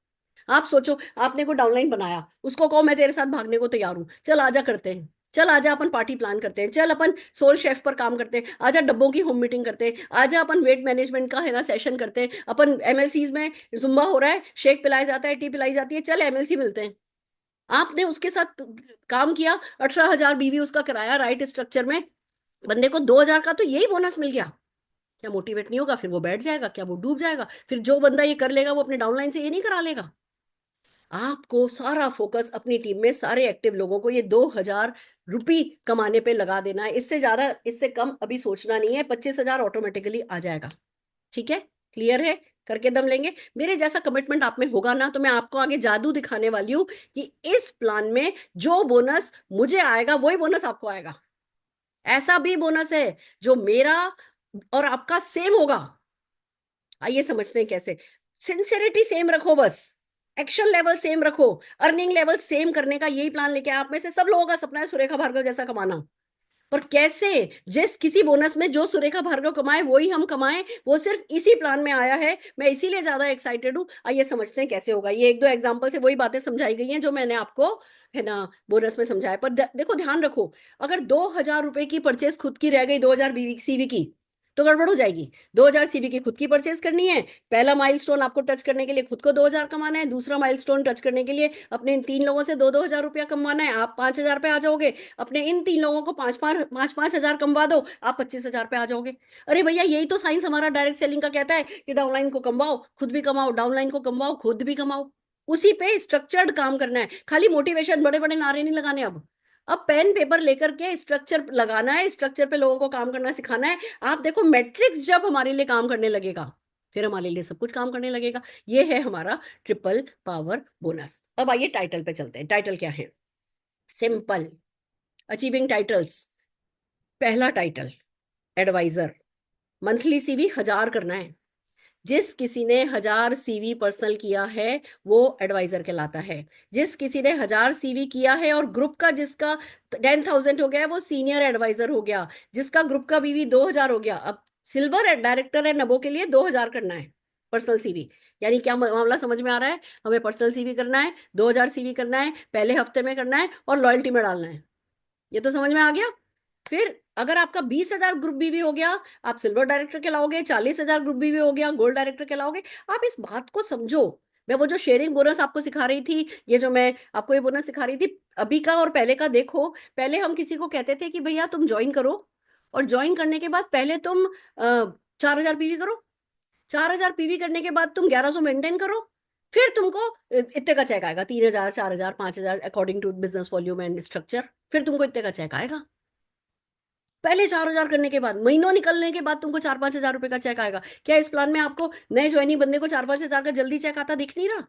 आप सोचो, आपने कोई डाउनलाइन बनाया, उसको कहो मैं तेरे साथ भागने को तैयार हूं, चल आजा करते हैं, चल आजा अपन पार्टी प्लान करते हैं, चल अपन सोल शेफ पर काम करते हैं, आजा डब्बों की होम मीटिंग करते हैं, आजा अपन वेट मैनेजमेंट का है ना सेशन करते हैं, अपन एमएलसीज में जुम्बा हो रहा है, शेक पिलाया जाता है, टी पिलाई जाती है, चल एमएलसी मिलते हैं। आपने उसके साथ काम किया, 18,000 बीवी उसका कराया राइट स्ट्रक्चर में, बंदे को 2,000 का तो यही बोनस मिल गया। क्या मोटिवेट नहीं होगा? फिर वो बैठ जाएगा? क्या वो डूब जाएगा? फिर जो बंदा ये कर लेगा वो अपने डाउनलाइन से ये नहीं करा लेगा? आपको सारा फोकस अपनी टीम में सारे एक्टिव लोगों को ये 2,000 रुपये कमाने पे लगा देना है। इससे ज्यादा इससे कम अभी सोचना नहीं है, 25,000 ऑटोमेटिकली आ जाएगा। ठीक है? क्लियर है? करके दम लेंगे। मेरे जैसा कमिटमेंट आप में होगा ना, तो मैं आपको आगे जादू दिखाने वाली हूं कि इस प्लान में जो बोनस मुझे आएगा वही बोनस आपको आएगा। ऐसा भी बोनस है जो मेरा और आपका सेम होगा। आइए समझते हैं कैसे। सिंसियरिटी सेम रखो, बस एक्शन लेवल सेम रखो, अर्निंग लेवल सेम करने का यही प्लान लेके आप में से सब लोगों का सपना है सुरेखा भार्गव जैसा कमाना। पर कैसे? जिस किसी बोनस में जो सुरेखा भार्गव कमाए वही हम कमाएं, वो सिर्फ इसी प्लान में आया है। मैं इसीलिए ज्यादा एक्साइटेड हूं। आइए समझते हैं कैसे होगा। ये एक दो एग्जांपल से वही बातें समझाई गई हैं जो मैंने आपको है ना बोनस में समझाया। पर देखो, ध्यान रखो, अगर 2,000 रुपए की परचेज खुद की रह गई, 2,000 बीवी सीवी की, तो गड़बड़ हो जाएगी। 2,000 सीवी की खुद की परचेज करनी है, पहला माइलस्टोन आपको टच करने के लिए खुद को 2,000 कमाना है, दूसरा माइलस्टोन टच करने के लिए अपने इन 3 लोगों से 2-2 हजार रुपया कमाना है। आप 5,000 पे आ जाओगे, अपने इन 3 लोगों को 5-5 हजार कमवा दो, आप 25,000 पे आ जाओगे। अरे भैया, यही तो साइंस हमारा डायरेक्ट सेलिंग का कहता है कि डाउनलाइन को कमवाओ खुद भी कमाओ, डाउनलाइन को कमवाओ खुद भी कमाओ। उसी पे स्ट्रक्चर्ड काम करना है, खाली मोटिवेशन बड़े बड़े नारे नहीं लगाने। अब पेन पेपर लेकर के स्ट्रक्चर लगाना है, स्ट्रक्चर पे लोगों को काम करना सिखाना है। आप देखो, मैट्रिक्स जब हमारे लिए काम करने लगेगा, फिर हमारे लिए सब कुछ काम करने लगेगा। ये है हमारा ट्रिपल पावर बोनस। अब आइए टाइटल पे चलते हैं। टाइटल क्या है? Simple, achieving titles. पहला टाइटल एडवाइजर। मंथली सीवी 1,000 करना है। जिस किसी ने 1,000 सीवी पर्सनल किया है वो एडवाइजर कहलाता है। जिस किसी ने 1,000 सीवी किया है और ग्रुप का जिसका 10,000 हो गया है वो सीनियर एडवाइजर हो गया। जिसका ग्रुप का बीवी 2,000 हो गया, अब सिल्वर डायरेक्टर है नबो के लिए 2,000 करना है पर्सनल सीवी। यानी क्या मामला समझ में आ रहा है? हमें पर्सनल सीवी करना है, 2,000 सीवी करना है, पहले हफ्ते में करना है और लॉयल्टी में डालना है। ये तो समझ में आ गया। फिर अगर आपका 20,000 ग्रुप बीवी हो गया, आप सिल्वर डायरेक्टर कहलाओगे। 40,000 ग्रुप बीवी हो गया, गोल्ड डायरेक्टर कहलाओगे। आप इस बात को समझो। मैं वो जो शेयरिंग बोनस आपको सिखा रही थी, ये जो मैं आपको ये बोनस सिखा रही थी, अभी का और पहले का देखो। पहले हम किसी को कहते थे कि भैया तुम ज्वाइन करो, और ज्वाइन करने के बाद पहले तुम 4,000 पीवी करो, 4,000 पीवी करने के बाद तुम 1,100 मेंटेन करो, फिर तुमको इतने का चेक आएगा, 3,000, 4,000, 5,000 according to business volume and structure. फिर तुमको इतने का चेक आएगा। पहले 4,000 करने के बाद, महीनों निकलने के बाद तुमको 4-5 हजार रुपए का चेक आएगा। क्या इस प्लान में आपको नए ज्वाइनिंग बंदे को 4-5 हजार का जल्दी चेक आता दिख नहीं रहा?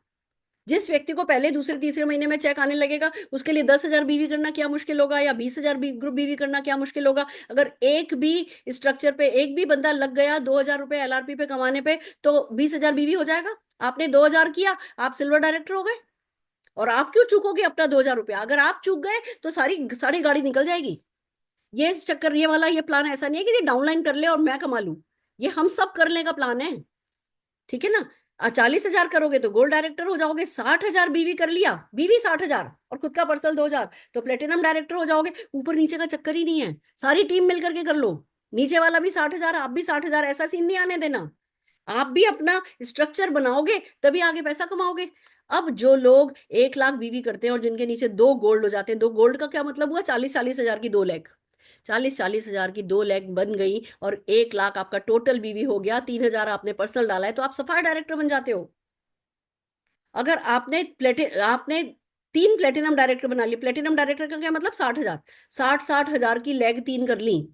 जिस व्यक्ति को पहले दूसरे तीसरे महीने में चेक आने लगेगा उसके लिए 10,000 बीवी करना क्या मुश्किल होगा, या 20,000 ग्रुप बीवी करना क्या मुश्किल होगा। अगर एक भी स्ट्रक्चर पे एक भी बंदा लग गया 2,000 रुपए LRP पे कमाने पे, तो 20,000 बीवी हो जाएगा। आपने 2,000 किया, आप सिल्वर डायरेक्टर हो गए। और आप क्यों चूकोगे अपना 2,000 रुपया? अगर आप चूक गए तो सारी गाड़ी निकल जाएगी। ये चक्कर, ये वाला ये प्लान ऐसा नहीं है कि ये डाउनलाइन कर ले और मैं कमा लूं। ये हम सब करने का प्लान है, ठीक है ना। 40,000 करोगे तो गोल्ड डायरेक्टर हो जाओगे, 60,000 बीवी कर लिया, बीवी 60,000 और खुद का पर्सनल 2,000, तो प्लेटिनम डायरेक्टर हो जाओगे। ऊपर नीचे का चक्कर ही नहीं है, सारी टीम मिलकर के कर लो। नीचे वाला भी 60,000, आप भी 60,000, ऐसा सीन नहीं आने देना। आप भी अपना स्ट्रक्चर बनाओगे तभी आगे पैसा कमाओगे। अब जो लोग 1 लाख बीवी करते हैं और जिनके नीचे 2 गोल्ड हो जाते हैं, 2 गोल्ड का क्या मतलब हुआ? 40,000 की 2 लेग, 40,000 की 2 लेग बन गई और 1 लाख आपका टोटल बीवी हो गया। 3,000 आपने पर्सनल डाला है तो आप सफायर डायरेक्टर बन जाते हो। अगर आपने 3 प्लेटिनम डायरेक्टर बना लिए, प्लेटिनम डायरेक्टर का क्या मतलब? 60,000, 60,000 की लेग 3 कर ली,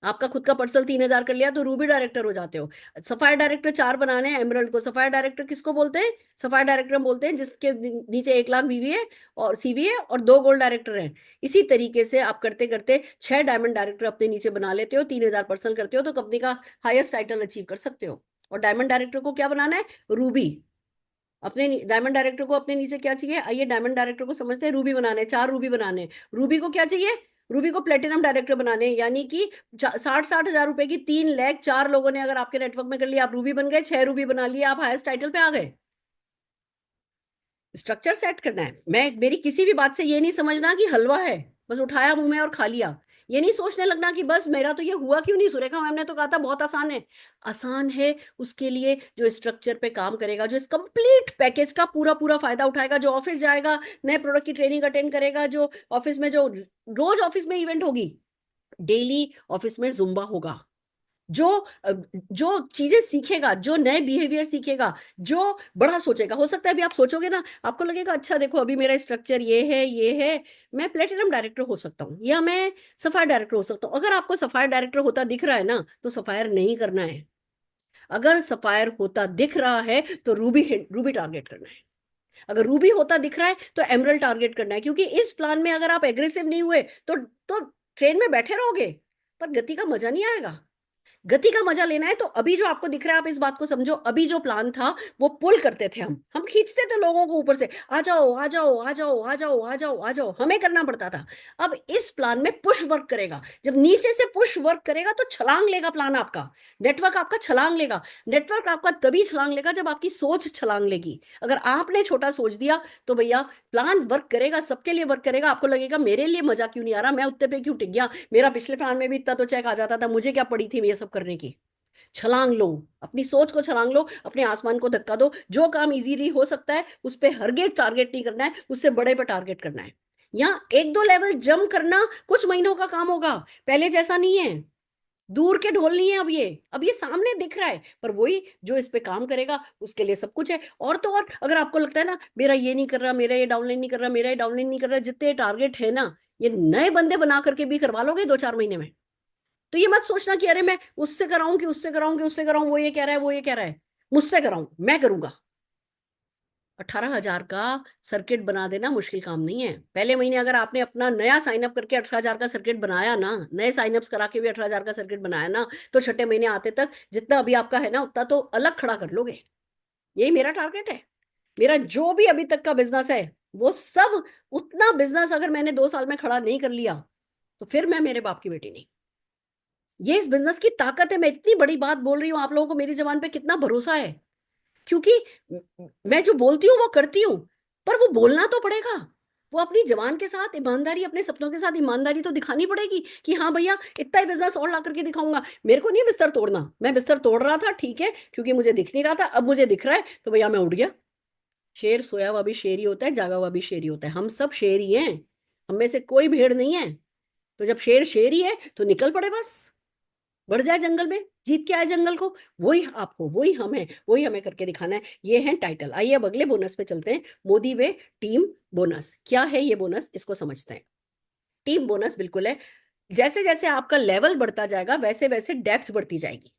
आपका खुद का पर्सनल 3,000 कर लिया, तो रूबी डायरेक्टर हो जाते हो। सफायर डायरेक्टर 4 बनाने हैं एमरल्ड को। सफायर डायरेक्टर किसको बोलते हैं? सफायर डायरेक्टर बोलते हैं जिसके नीचे 1 लाख बीवी है और सीवी है और 2 गोल्ड डायरेक्टर हैं। इसी तरीके से आप करते करते 6 डायमंड डायरेक्टर अपने नीचे बना लेते हो, 3,000 पर्सनल करते हो, तो कंपनी का हाईएस्ट टाइटल अचीव कर सकते हो। और डायमंड डायरेक्टर को क्या बनाना है? रूबी। अपने डायमंड डायरेक्टर को अपने नीचे क्या चाहिए? आइए डायमंड डायरेक्टर को समझते हैं। रूबी बनाने, 4 रूबी बनाने। रूबी को क्या चाहिए? रूबी को प्लेटिनम डायरेक्टर बनाने, यानी कि 60,000 रुपए की 3 लेग 4 लोगों ने अगर आपके नेटवर्क में कर लिया, आप रूबी बन गए। 6 रूबी बना लिया, आप हाईएस्ट टाइटल पे आ गए। स्ट्रक्चर सेट करना है। मेरी किसी भी बात से ये नहीं समझना कि हलवा है, बस उठाया मुंह में और खा लिया। ये नहीं सोचने लगना कि बस मेरा तो ये हुआ क्यों नहीं। सुरेखा मैम ने तो कहा था बहुत आसान है। आसान है उसके लिए जो स्ट्रक्चर पे काम करेगा, जो इस कंप्लीट पैकेज का पूरा पूरा फायदा उठाएगा, जो ऑफिस जाएगा, नए प्रोडक्ट की ट्रेनिंग अटेंड करेगा, जो ऑफिस में जो रोज ऑफिस में इवेंट होगी, डेली ऑफिस में जुम्बा होगा, जो जो चीजें सीखेगा, जो नए बिहेवियर सीखेगा, जो बड़ा सोचेगा। हो सकता है अभी आप सोचोगे ना, आपको लगेगा अच्छा देखो अभी मेरा स्ट्रक्चर ये है, मैं प्लेटिनम डायरेक्टर हो सकता हूँ या मैं सफायर डायरेक्टर हो सकता हूँ। अगर आपको सफायर डायरेक्टर होता दिख रहा है ना, तो सफायर नहीं करना है। अगर सफायर होता दिख रहा है तो रूबी रूबी टारगेट करना है। अगर रूबी होता दिख रहा है तो एमरल्ड टारगेट करना है। क्योंकि इस प्लान में अगर आप एग्रेसिव नहीं हुए तो ट्रेन में बैठे रहोगे पर गति का मजा नहीं आएगा। गति का मजा लेना है तो अभी जो आपको दिख रहा है, आप इस बात को समझो, अभी जो प्लान था वो पुल करते थे, हम खींचते थे लोगों को ऊपर से, आ जाओ आ जाओ आ जाओ आ जाओ आ जाओ आ जाओ, हमें करना पड़ता था। अब इस प्लान में पुश वर्क करेगा। जब नीचे से पुश वर्क करेगा तो छलांग लेगा प्लान आपका, नेटवर्क आपका छलांग लेगा। नेटवर्क आपका तभी छलांग लेगा जब आपकी सोच छलांग लेगी। अगर आपने छोटा सोच दिया तो भैया प्लान वर्क करेगा, सबके लिए वर्क करेगा। आपको लगेगा मेरे लिए मजा क्यों नहीं आ रहा, मैं उत्ते पे क्यों टिक गया, मेरा पिछले प्लान में भी इतना तो चेक आ जाता था, मुझे क्या पड़ी थी ये सब करने की। छलांग लो, अपनी सोच को छलांग लो, अपने आसमान को धक्का दो। जो काम इजीली हो सकता है उस पर हरगिज टारगेट नहीं करना है, उससे बड़े पर टारगेट करना है। यहाँ 1-2 लेवल जंप करना कुछ महीनों का काम होगा, पहले जैसा नहीं है। दूर के ढोल नहीं है अब ये सामने दिख रहा है, पर वही जो इस पे काम करेगा उसके लिए सब कुछ है। और तो और अगर आपको लगता है ना मेरा ये नहीं कर रहा, मेरा ये डाउनलाइन नहीं कर रहा, मेरा ये डाउनलाइन नहीं कर रहा, जितने टारगेट है ना, ये नए बंदे बना करके भी करवा लोगे 2-4 महीने में। तो ये मत सोचना कि अरे मैं उससे कराऊं कि उससे कराऊं कि उससे कराऊं, वो ये कह रहा है वो ये कह रहा है, मुझसे कराऊं, मैं करूंगा। 18,000 का सर्किट बना देना मुश्किल काम नहीं है। पहले महीने अगर आपने अपना नया साइनअप करके 18,000 का सर्किट बनाया ना, नए साइनअप्स करा के भी 18,000 का सर्किट बनाया ना, तो छठे महीने आते तक जितना अभी आपका है ना उतना तो अलग खड़ा कर लोगे। यही मेरा टारगेट है। मेरा जो भी अभी तक का बिजनेस है वो सब, उतना बिजनेस अगर मैंने 2 साल में खड़ा नहीं कर लिया तो फिर मैं मेरे बाप की बेटी नहीं। ये इस बिजनेस की ताकत है। मैं इतनी बड़ी बात बोल रही हूँ, आप लोगों को मेरी जबान पे कितना भरोसा है, क्योंकि मैं जो बोलती हूँ वो करती हूँ। पर वो बोलना तो पड़ेगा, वो अपनी जबान के साथ ईमानदारी, अपने सपनों के साथ ईमानदारी तो दिखानी पड़ेगी कि हाँ भैया इतना ही बिजनेस और ला करके दिखाऊंगा। मेरे को नहीं बिस्तर तोड़ना, मैं बिस्तर तोड़ रहा था ठीक है, क्योंकि मुझे दिख नहीं रहा था, अब मुझे दिख रहा है तो भैया मैं उठ गया। शेर सोया हुआ भी शेर ही होता है, जागा हुआ भी शेर ही होता है। हम सब शेर ही हैं, हम में से कोई भेड़ नहीं है। तो जब शेर शेर ही है तो निकल पड़े बस, बढ़ जाए जंगल में, जीत के आए जंगल को। वही आप हो, वही हम हैं, वही हमें करके दिखाना है। ये है टाइटल। आइए अब अगले बोनस पे चलते हैं, मोदी वे टीम बोनस। क्या है ये बोनस, इसको समझते हैं। टीम बोनस बिल्कुल है, जैसे जैसे आपका लेवल बढ़ता जाएगा वैसे वैसे डेप्थ बढ़ती जाएगी।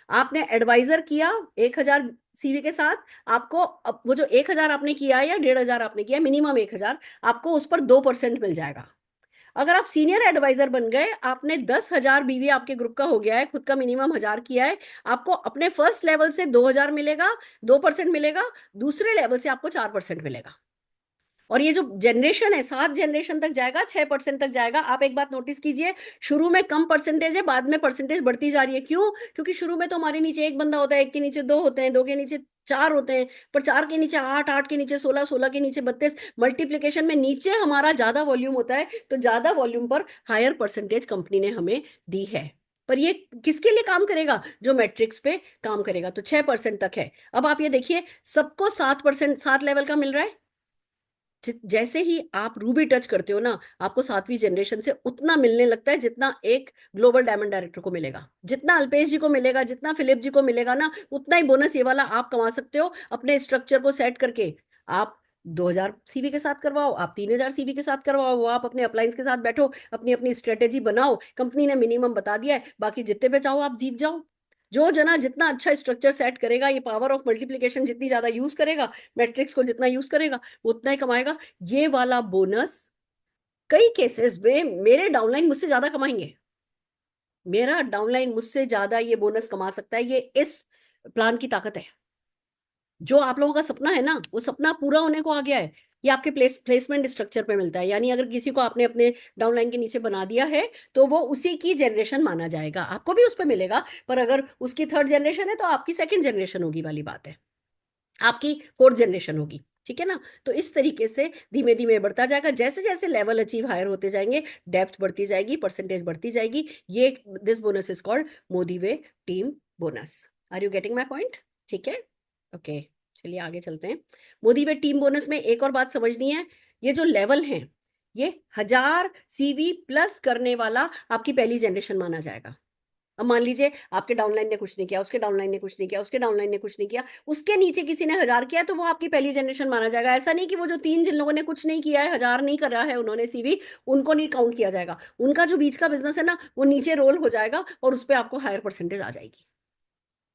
आपने एडवाइजर किया 1,000 सीवी के साथ आपको वो जो 1,000 आपने किया है या 1,500 आपने किया, मिनिमम 1,000, आपको उस पर 2% मिल जाएगा। अगर आप सीनियर एडवाइजर बन गए, आपने 10,000 बीवी आपके ग्रुप का हो गया है, खुद का मिनिमम 1,000 किया है, आपको अपने फर्स्ट लेवल से 2,000 मिलेगा, 2% मिलेगा, दूसरे लेवल से आपको 4% मिलेगा। और ये जो जनरेशन है 7 जनरेशन तक जाएगा, 6% तक जाएगा। आप एक बात नोटिस कीजिए, शुरू में कम परसेंटेज है, बाद में परसेंटेज बढ़ती जा रही है। क्यों? क्योंकि शुरू में तो हमारे नीचे एक बंदा होता है, एक के नीचे 2 होते हैं, 2 के नीचे 4 होते हैं, पर 4 के नीचे 8, 8 के नीचे 16, 16 के नीचे 32, मल्टीप्लीकेशन में नीचे हमारा ज्यादा वॉल्यूम होता है, तो ज्यादा वॉल्यूम पर हायर परसेंटेज कंपनी ने हमें दी है। पर ये किसके लिए काम करेगा? जो मैट्रिक्स पे काम करेगा। तो 6% तक है। अब आप ये देखिए, सबको 7%, 7 लेवल का मिल रहा है। जैसे ही आप रूबी टच करते हो ना, आपको 7वीं जनरेशन से उतना मिलने लगता है जितना एक ग्लोबल डायमंड डायरेक्टर को मिलेगा, जितना अल्पेश जी को मिलेगा, जितना फिलिप जी को मिलेगा ना, उतना ही बोनस ये वाला आप कमा सकते हो अपने स्ट्रक्चर को सेट करके। आप 2,000 सीवी के साथ करवाओ, आप 3,000 सीवी के साथ करवाओ, वो आप अपने अप्लायंस के साथ बैठो, अपनी अपनी स्ट्रेटेजी बनाओ। कंपनी ने मिनिमम बता दिया है, बाकी जितने पे चाहो आप जीत जाओ। जो जना जितना अच्छा स्ट्रक्चर सेट करेगा, ये पावर ऑफ मल्टीप्लीकेशन जितनी ज्यादा यूज करेगा, मैट्रिक्स को जितना यूज करेगा, उतना ही कमाएगा। ये वाला बोनस कई केसेस में मेरे डाउनलाइन मुझसे ज्यादा कमाएंगे। मेरा डाउनलाइन मुझसे ज्यादा ये बोनस कमा सकता है। ये इस प्लान की ताकत है। जो आप लोगों का सपना है ना, वो सपना पूरा होने को आ गया है। ये आपके प्लेसमेंट स्ट्रक्चर पे मिलता है। यानी अगर किसी को आपने अपने डाउनलाइन के नीचे बना दिया है, तो वो उसी की जनरेशन माना जाएगा, आपको भी उस पर मिलेगा। पर अगर उसकी 3rd जनरेशन है, तो आपकी 2nd जनरेशन होगी वाली बात है, आपकी 4th जनरेशन होगी। ठीक है ना? तो इस तरीके से धीमे धीमे बढ़ता जाएगा। जैसे जैसे लेवल अचीव हायर होते जाएंगे, डेप्थ बढ़ती जाएगी, परसेंटेज बढ़ती जाएगी। ये this bonus is called Modi way team bonus. Are you getting my point? ठीक है, ओके। चलिए आगे चलते हैं। मोदी वे टीम बोनस में एक और बात समझनी है। ये जो लेवल है, ये 1,000 सीवी प्लस करने वाला आपकी पहली जनरेशन माना जाएगा। अब मान लीजिए आपके डाउनलाइन ने कुछ नहीं किया, उसके डाउनलाइन ने कुछ नहीं किया, उसके डाउनलाइन ने कुछ नहीं किया, उसके नीचे किसी ने 1,000 किया, तो वो आपकी पहली जनरेशन माना जाएगा। ऐसा नहीं कि वो जो 3 जिन लोगों ने कुछ नहीं किया है, 1,000 नहीं करा है उन्होंने सीवी, उनको नहीं काउंट किया जाएगा। उनका जो बीच का बिजनेस है ना, वो नीचे रोल हो जाएगा और उस पर आपको हायर परसेंटेज आ जाएगी।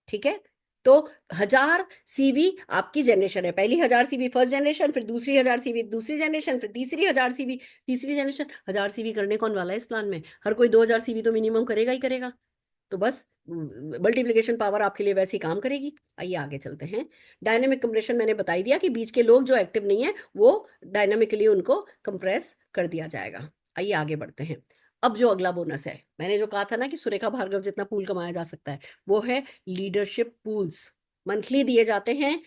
ठीक है? तो 1,000 सीवी आपकी जनरेशन है। पहली 1,000 सीवी फर्स्ट जनरेशन, फिर दूसरी 1,000 सीवी दूसरी जनरेशन, फिर तीसरी 1,000 सीवी तीसरी जनरेशन। 1,000 सीवी करने कौन वाला है इस प्लान में? हर कोई 2,000 सीवी तो मिनिमम करेगा ही करेगा। तो बस मल्टीप्लिकेशन पावर आपके लिए वैसे ही काम करेगी। आइए आगे चलते हैं। डायनामिक कंप्रेशन मैंने बता ही दिया कि बीच के लोग जो एक्टिव नहीं है, वो डायनामिकली उनको कंप्रेस कर दिया जाएगा। आइए आगे बढ़ते हैं। अब जो अगला बोनस है, मैंने जो कहा था ना कि सुरेखा भार्गव जितना पूल कमाया जा सकता है, वो है लीडरशिप पूल्स। मंथली दिए जाते हैं।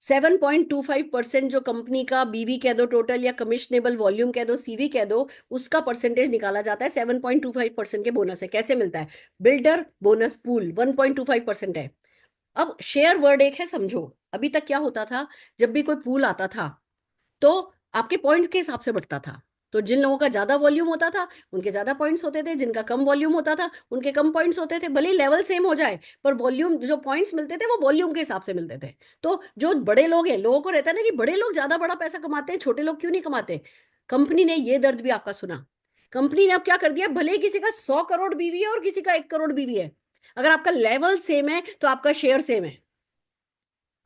7.25% जो कंपनी का बीवी कह दो टोटल, या कमिश्नेबल वॉल्यूम कह दो, सीवी कह दो, उसका परसेंटेज निकाला जाता है। 7.25% के बोनस है। कैसे मिलता है? बिल्डर बोनस पूल 1.25% है। अब शेयर वर्ड एक है, समझो। अभी तक क्या होता था, जब भी कोई पूल आता था, तो आपके पॉइंट्स के हिसाब से बढ़ता था। तो जिन लोगों का ज्यादा वॉल्यूम होता था, उनके ज्यादा पॉइंट्स होते थे, जिनका कम वॉल्यूम होता था, उनके कम पॉइंट्स होते थे। भले ही लेवल सेम हो जाए, पर वॉल्यूम, जो पॉइंट्स मिलते थे, वो वॉल्यूम के हिसाब से मिलते थे। तो जो बड़े लोग हैं, लोगों को रहता है ना कि बड़े लोग ज्यादा बड़ा पैसा कमाते हैं, छोटे लोग क्यों नहीं कमाते। कंपनी ने ये दर्द भी आपका सुना। कंपनी ने अब क्या कर दिया, भले ही किसी का 100 करोड़ बीवी है और किसी का 1 करोड़ बीवी है, अगर आपका लेवल सेम है तो आपका शेयर सेम है।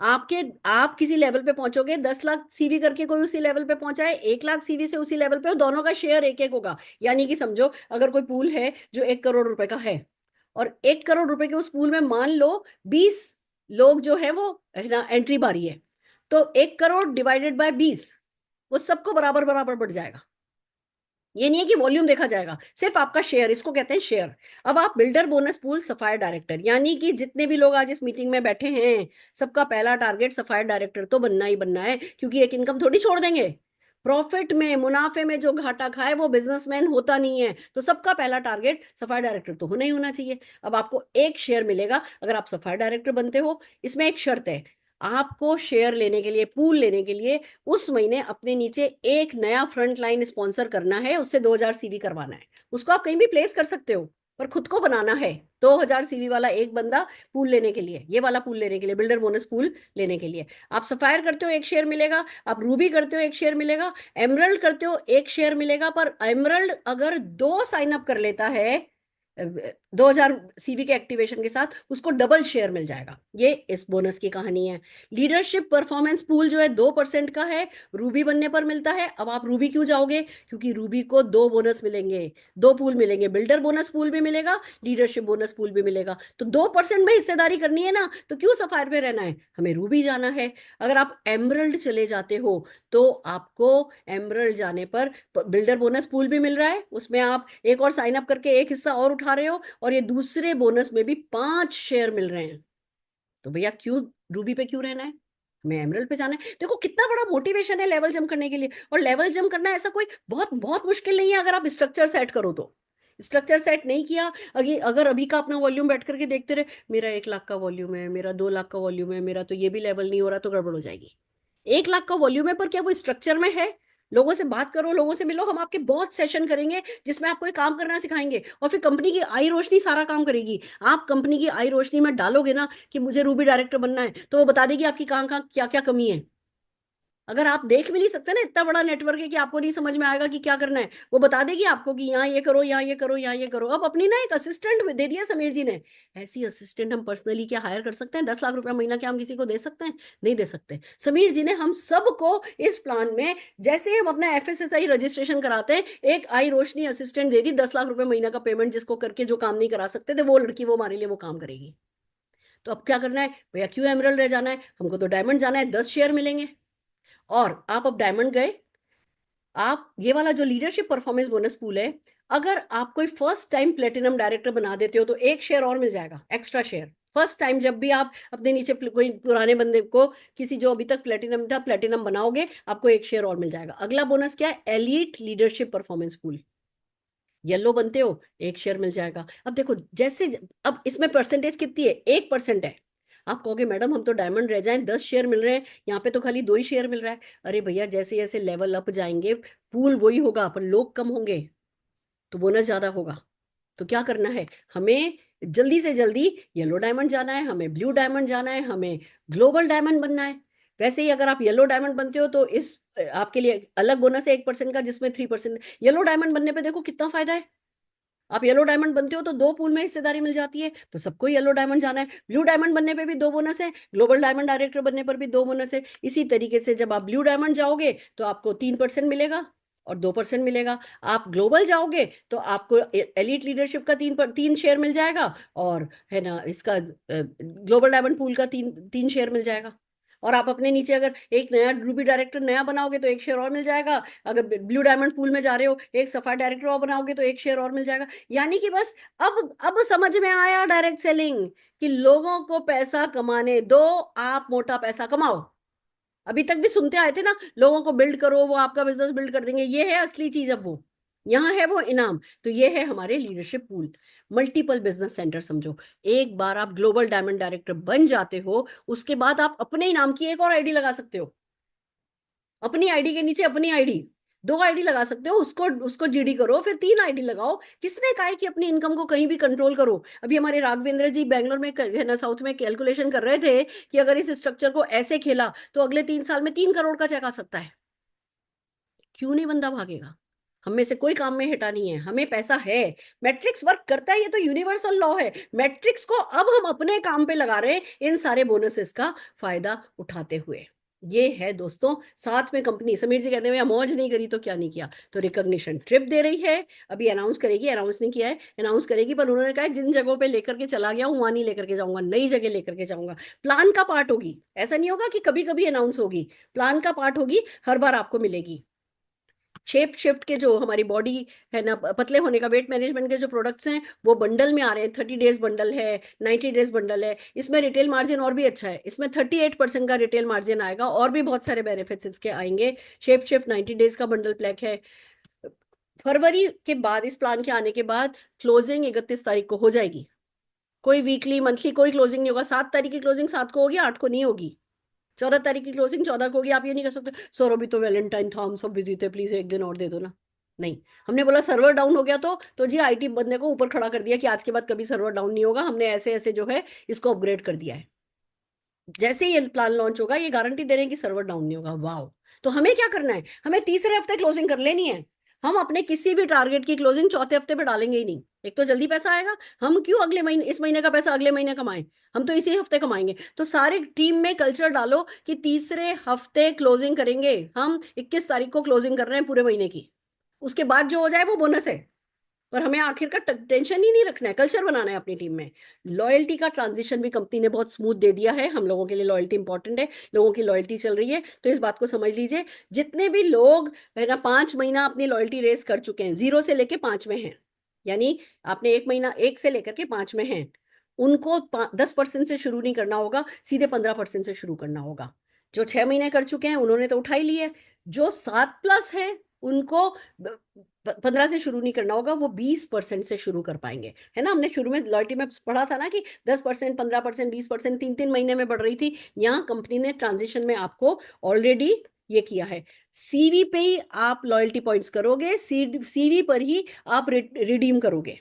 आपके आप किसी लेवल पे पहुंचोगे, 10 लाख सीवी करके कोई उसी लेवल पे पहुंचा है, 1 लाख सीवी से उसी लेवल पे हो, दोनों का शेयर एक एक होगा। यानी कि समझो, अगर कोई पूल है जो 1 करोड़ रुपए का है, और 1 करोड़ रुपए के उस पूल में मान लो 20 लोग जो है वो है ना एंट्री बारी है, तो 1 करोड़ डिवाइडेड बाय 20, वो सबको बराबर बराबर बढ़ जाएगा। ये नहीं है कि वॉल्यूम देखा जाएगा, सिर्फ आपका शेयर, इसको कहते हैं शेयर। अब आप builder bonus pool sapphire director, यानी कि जितने भी लोग आज इस मीटिंग में बैठे हैं, सबका पहला टारगेट सफायर डायरेक्टर तो बनना ही बनना है, क्योंकि एक इनकम थोड़ी छोड़ देंगे। प्रॉफिट में, मुनाफे में जो घाटा खाए वो बिजनेसमैन होता नहीं है। तो सबका पहला टारगेट सफायर डायरेक्टर तो होना ही होना चाहिए। अब आपको एक शेयर मिलेगा अगर आप सफायर डायरेक्टर बनते हो। इसमें एक शर्त है, आपको शेयर लेने के लिए, पूल लेने के लिए, उस महीने अपने नीचे एक नया फ्रंट लाइन स्पॉन्सर करना है, उससे 2,000 सीवी करवाना है। उसको आप कहीं भी प्लेस कर सकते हो, पर खुद को बनाना है। 2,000 सीवी वाला एक बंदा पूल लेने के लिए, ये वाला पूल लेने के लिए, बिल्डर बोनस पूल लेने के लिए। आप सफायर करते हो, एक शेयर मिलेगा। आप रूबी करते हो, एक शेयर मिलेगा। एमरल्ड करते हो, एक शेयर मिलेगा। पर एमरल्ड अगर 2 साइन अप कर लेता है, 2000 सीवी के एक्टिवेशन के साथ उसको डबल शेयर मिल जाएगा। ये इस बोनस की कहानी है। लीडरशिप परफॉर्मेंस पूल जो है 2% का है, रूबी बनने पर मिलता है। अब आप रूबी क्यों जाओगे? क्योंकि रूबी को 2 बोनस मिलेंगे, 2 पूल मिलेंगे, बिल्डर बोनस पूल भी मिलेगा, लीडरशिप बोनस पूल भी मिलेगा। तो 2% में हिस्सेदारी करनी है ना, तो क्यों सफायर पे रहना है, हमें रूबी जाना है। अगर आप एमरल्ड चले जाते हो तो आपको एमरल्ड जाने पर बिल्डर बोनस पूल भी मिल रहा है, उसमें आप एक और साइन अप करके एक हिस्सा और उठा रहे हो, और ये दूसरे बोनस में भी 5 शेयर मिल रहे हैं। तो भैया क्यों रूबी पे क्यों रहना है, हमें एमरल्ड पे जाना है। देखो कितना बड़ा मोटिवेशन है लेवल जंप करने के लिए। और लेवल जंप करना ऐसा कोई बहुत बहुत मुश्किल नहीं है अगर आप स्ट्रक्चर सेट करो तो। स्ट्रक्चर सेट नहीं किया, अगर अभी का अपना वॉल्यूम बैठ करके देखते रहे, मेरा 1 लाख का वॉल्यूम है, मेरा 2 लाख का वॉल्यूम है, मेरा तो ये भी लेवल नहीं हो रहा, तो गड़बड़ हो जाएगी। 1 लाख का वॉल्यूम है पर क्या वो स्ट्रक्चर में है? लोगों से बात करो, लोगों से मिलो, हम आपके बहुत सेशन करेंगे जिसमें आपको ये काम करना सिखाएंगे, और फिर कंपनी की आई रोशनी सारा काम करेगी। आप कंपनी की आई रोशनी में डालोगे ना कि मुझे रूबी डायरेक्टर बनना है, तो वो बता देगी आपकी कहाँ कहाँ क्या क्या कमी है। अगर आप देख भी नहीं सकते ना, इतना बड़ा नेटवर्क है कि आपको नहीं समझ में आएगा कि क्या करना है, वो बता देगी आपको कि यहाँ ये करो, यहाँ ये करो, यहाँ ये करो। अब अपनी ना एक असिस्टेंट दे दिया समीर जी ने। ऐसी असिस्टेंट हम पर्सनली क्या हायर कर सकते हैं? 10 लाख रुपया महीना क्या हम किसी को दे सकते हैं? नहीं दे सकते। समीर जी ने हम सबको इस प्लान में, जैसे ही हम अपना FSSAI रजिस्ट्रेशन कराते हैं, एक आई रोशनी असिस्टेंट दे दी, 10 लाख रुपए महीना का पेमेंट, जिसको करके जो काम नहीं करा सकते थे वो लड़की, वो हमारे लिए वो काम करेगी। तो अब क्या करना है भैया, क्यों एमरल्ड रह जाना है, हमको तो डायमंड जाना है, 10 शेयर मिलेंगे। और आप अब डायमंड गए, आप ये वाला जो लीडरशिप परफॉर्मेंस बोनस पूल है, अगर आप कोई फर्स्ट टाइम प्लेटिनम डायरेक्टर बना देते हो तो 1 शेयर और मिल जाएगा, एक्स्ट्रा शेयर। फर्स्ट टाइम जब भी आप अपने नीचे कोई पुराने बंदे को, किसी जो अभी तक प्लेटिनम था, प्लेटिनम बनाओगे, आपको 1 शेयर और मिल जाएगा। अगला बोनस क्या है? Elite leadership performance pool. Yellow बनते हो, 1 शेयर मिल जाएगा। अब देखो जैसे, अब इसमें परसेंटेज कितनी है? 1% है। आप कहोगे मैडम हम तो डायमंड रह जाएं, 10 शेयर मिल रहे हैं, यहाँ पे तो खाली 2 ही शेयर मिल रहा है। अरे भैया जैसे जैसे लेवल अप जाएंगे, पूल वही होगा पर लोग कम होंगे, तो बोनस ज्यादा होगा। तो क्या करना है हमें? जल्दी से जल्दी येलो डायमंड जाना है, हमें ब्लू डायमंड जाना है, हमें ग्लोबल डायमंड बनना है। वैसे ही अगर आप येलो डायमंड बनते हो तो इस आपके लिए अलग बोनस है 1% का, जिसमें 3%। येलो डायमंड बनने पे देखो कितना फायदा है। आप येलो डायमंड बनते हो तो 2 पूल में हिस्सेदारी मिल जाती है, तो सबको येलो डायमंड जाना है। ब्लू डायमंड बनने पे भी 2 बोनस है, ग्लोबल डायमंड डायरेक्टर बनने पर भी 2 बोनस है। इसी तरीके से जब आप ब्लू डायमंड जाओगे तो आपको 3% मिलेगा और 2% मिलेगा। आप ग्लोबल जाओगे तो आपको एलिट लीडरशिप का 3 शेयर मिल जाएगा, और है ना इसका ग्लोबल डायमंड पूल का 3 शेयर मिल जाएगा। और आप अपने नीचे अगर एक नया रूबी डायरेक्टर नया बनाओगे तो 1 शेयर और मिल जाएगा। अगर ब्लू डायमंड पूल में जा रहे हो, एक सफायर डायरेक्टर और बनाओगे तो 1 शेयर और मिल जाएगा। यानी कि बस अब समझ में आया डायरेक्ट सेलिंग, कि लोगों को पैसा कमाने दो, आप मोटा पैसा कमाओ। अभी तक भी सुनते आए थे ना, लोगों को बिल्ड करो, वो आपका बिजनेस बिल्ड कर देंगे। ये है असली चीज, अब वो यहाँ है वो इनाम। तो ये है हमारे leadership pool. Multiple business centre समझो। एक बार आप ग्लोबल डायमंड डायरेक्टर बन जाते हो, उसके बाद आप अपने इनाम की एक और आईडी लगा सकते हो। अपनी आईडी के नीचे अपनी आईडी, 2 आईडी लगा सकते हो। उसको उसको जीडी करो, फिर 3 आईडी लगाओ। किसने कहा है कि अपनी इनकम को कहीं भी कंट्रोल करो? अभी हमारे राघवेंद्र जी बैंगलोर में है ना, साउथ में कैलकुलेशन कर रहे थे कि अगर इस स्ट्रक्चर को ऐसे खेला तो अगले 3 साल में 3 करोड़ का चेक आ सकता है। क्यों नहीं बंदा भागेगा? हम में से कोई काम में हटा नहीं है, हमें पैसा है। मैट्रिक्स वर्क करता है, ये तो यूनिवर्सल लॉ है। मैट्रिक्स को अब हम अपने काम पे लगा रहे हैं, इन सारे बोनसेस का फायदा उठाते हुए। ये है दोस्तों, साथ में कंपनी, समीर जी कहते हैं मौज नहीं करी तो क्या नहीं किया, तो रिकॉग्निशन ट्रिप दे रही है। अभी अनाउंस करेगी, अनाउंस नहीं किया है, अनाउंस करेगी, पर उन्होंने कहा है जिन जगहों पे लेकर के चला गया हूं वहां नहीं लेकर के जाऊंगा, नई जगह लेकर के जाऊंगा। प्लान का पार्ट होगी, ऐसा नहीं होगा कि कभी कभी अनाउंस होगी, प्लान का पार्ट होगी, हर बार आपको मिलेगी। शेप शिफ्ट के जो हमारी बॉडी है ना, पतले होने का, वेट मैनेजमेंट के जो प्रोडक्ट्स हैं वो बंडल में आ रहे हैं। 30 डेज बंडल है, 90 डेज बंडल है। इसमें रिटेल मार्जिन और भी अच्छा है, इसमें 38% का रिटेल मार्जिन आएगा, और भी बहुत सारे बेनिफिट्स इसके आएंगे। शेप शिफ्ट 90 डेज का बंडल पैक है। फरवरी के बाद, इस प्लान के आने के बाद, क्लोजिंग 31 तारीख को हो जाएगी। कोई वीकली मंथली कोई क्लोजिंग नहीं होगा। 7 तारीख की क्लोजिंग 7 को होगी, 8 को नहीं होगी। 14 तारीख की क्लोजिंग 14 को होगी। आप ये नहीं कर सकते सर अभी तो वैलेंटाइन था, हम सब बिजी थे, प्लीज एक दिन और दे दो ना। नहीं, हमने बोला सर्वर डाउन हो गया तो जी आईटी बंदे को ऊपर खड़ा कर दिया कि आज के बाद कभी सर्वर डाउन नहीं होगा, हमने ऐसे ऐसे जो है इसको अपग्रेड कर दिया है। जैसे ही ये प्लान लॉन्च होगा ये गारंटी दे रहे हैं कि सर्वर डाउन नहीं होगा। वाह! तो हमें क्या करना है? हमें तीसरे हफ्ते क्लोजिंग कर लेनी है। हम अपने किसी भी टारगेट की क्लोजिंग चौथे हफ्ते पे डालेंगे ही नहीं। एक तो जल्दी पैसा आएगा, हम क्यों अगले महीने, इस महीने का पैसा अगले महीने कमाएं, हम तो इसी हफ्ते कमाएंगे। तो सारे टीम में कल्चर डालो कि तीसरे हफ्ते क्लोजिंग करेंगे, हम 21 तारीख को क्लोजिंग कर रहे हैं पूरे महीने की, उसके बाद जो हो जाए वो बोनस है। पर हमें आखिर का टेंशन ही नहीं रखना है, कल्चर बनाना है अपनी टीम में। लॉयल्टी का ट्रांजिशन भी कंपनी ने बहुत स्मूथ दे दिया है, हम लोगों के लिए लॉयल्टी इंपॉर्टेंट है, लोगों की लॉयल्टी चल रही है। तो इस बात को समझ लीजिए, जितने भी लोग है ना 5 महीना अपनी लॉयल्टी रेस कर चुके हैं, 0 से लेके 5 में हैं, यानी आपने 1 महीना 1 से लेकर के 5 में हैं, उनको 10% से शुरू नहीं करना होगा, सीधे 15% से शुरू करना होगा। जो 6 महीने कर चुके हैं उन्होंने तो उठा ही लिया है, जो 7+ है उनको 15 से शुरू नहीं करना होगा, वो 20% से शुरू कर पाएंगे। है ना, हमने शुरू में लॉयल्टी में पढ़ा था ना कि 10%, 15%, 20% 3-3 महीने में बढ़ रही थी। यहाँ कंपनी ने ट्रांजिशन में आपको ऑलरेडी ये किया है। सीवी पे ही आप लॉयल्टी पॉइंट्स करोगे, सीवी पर ही आप रिडीम करोगे।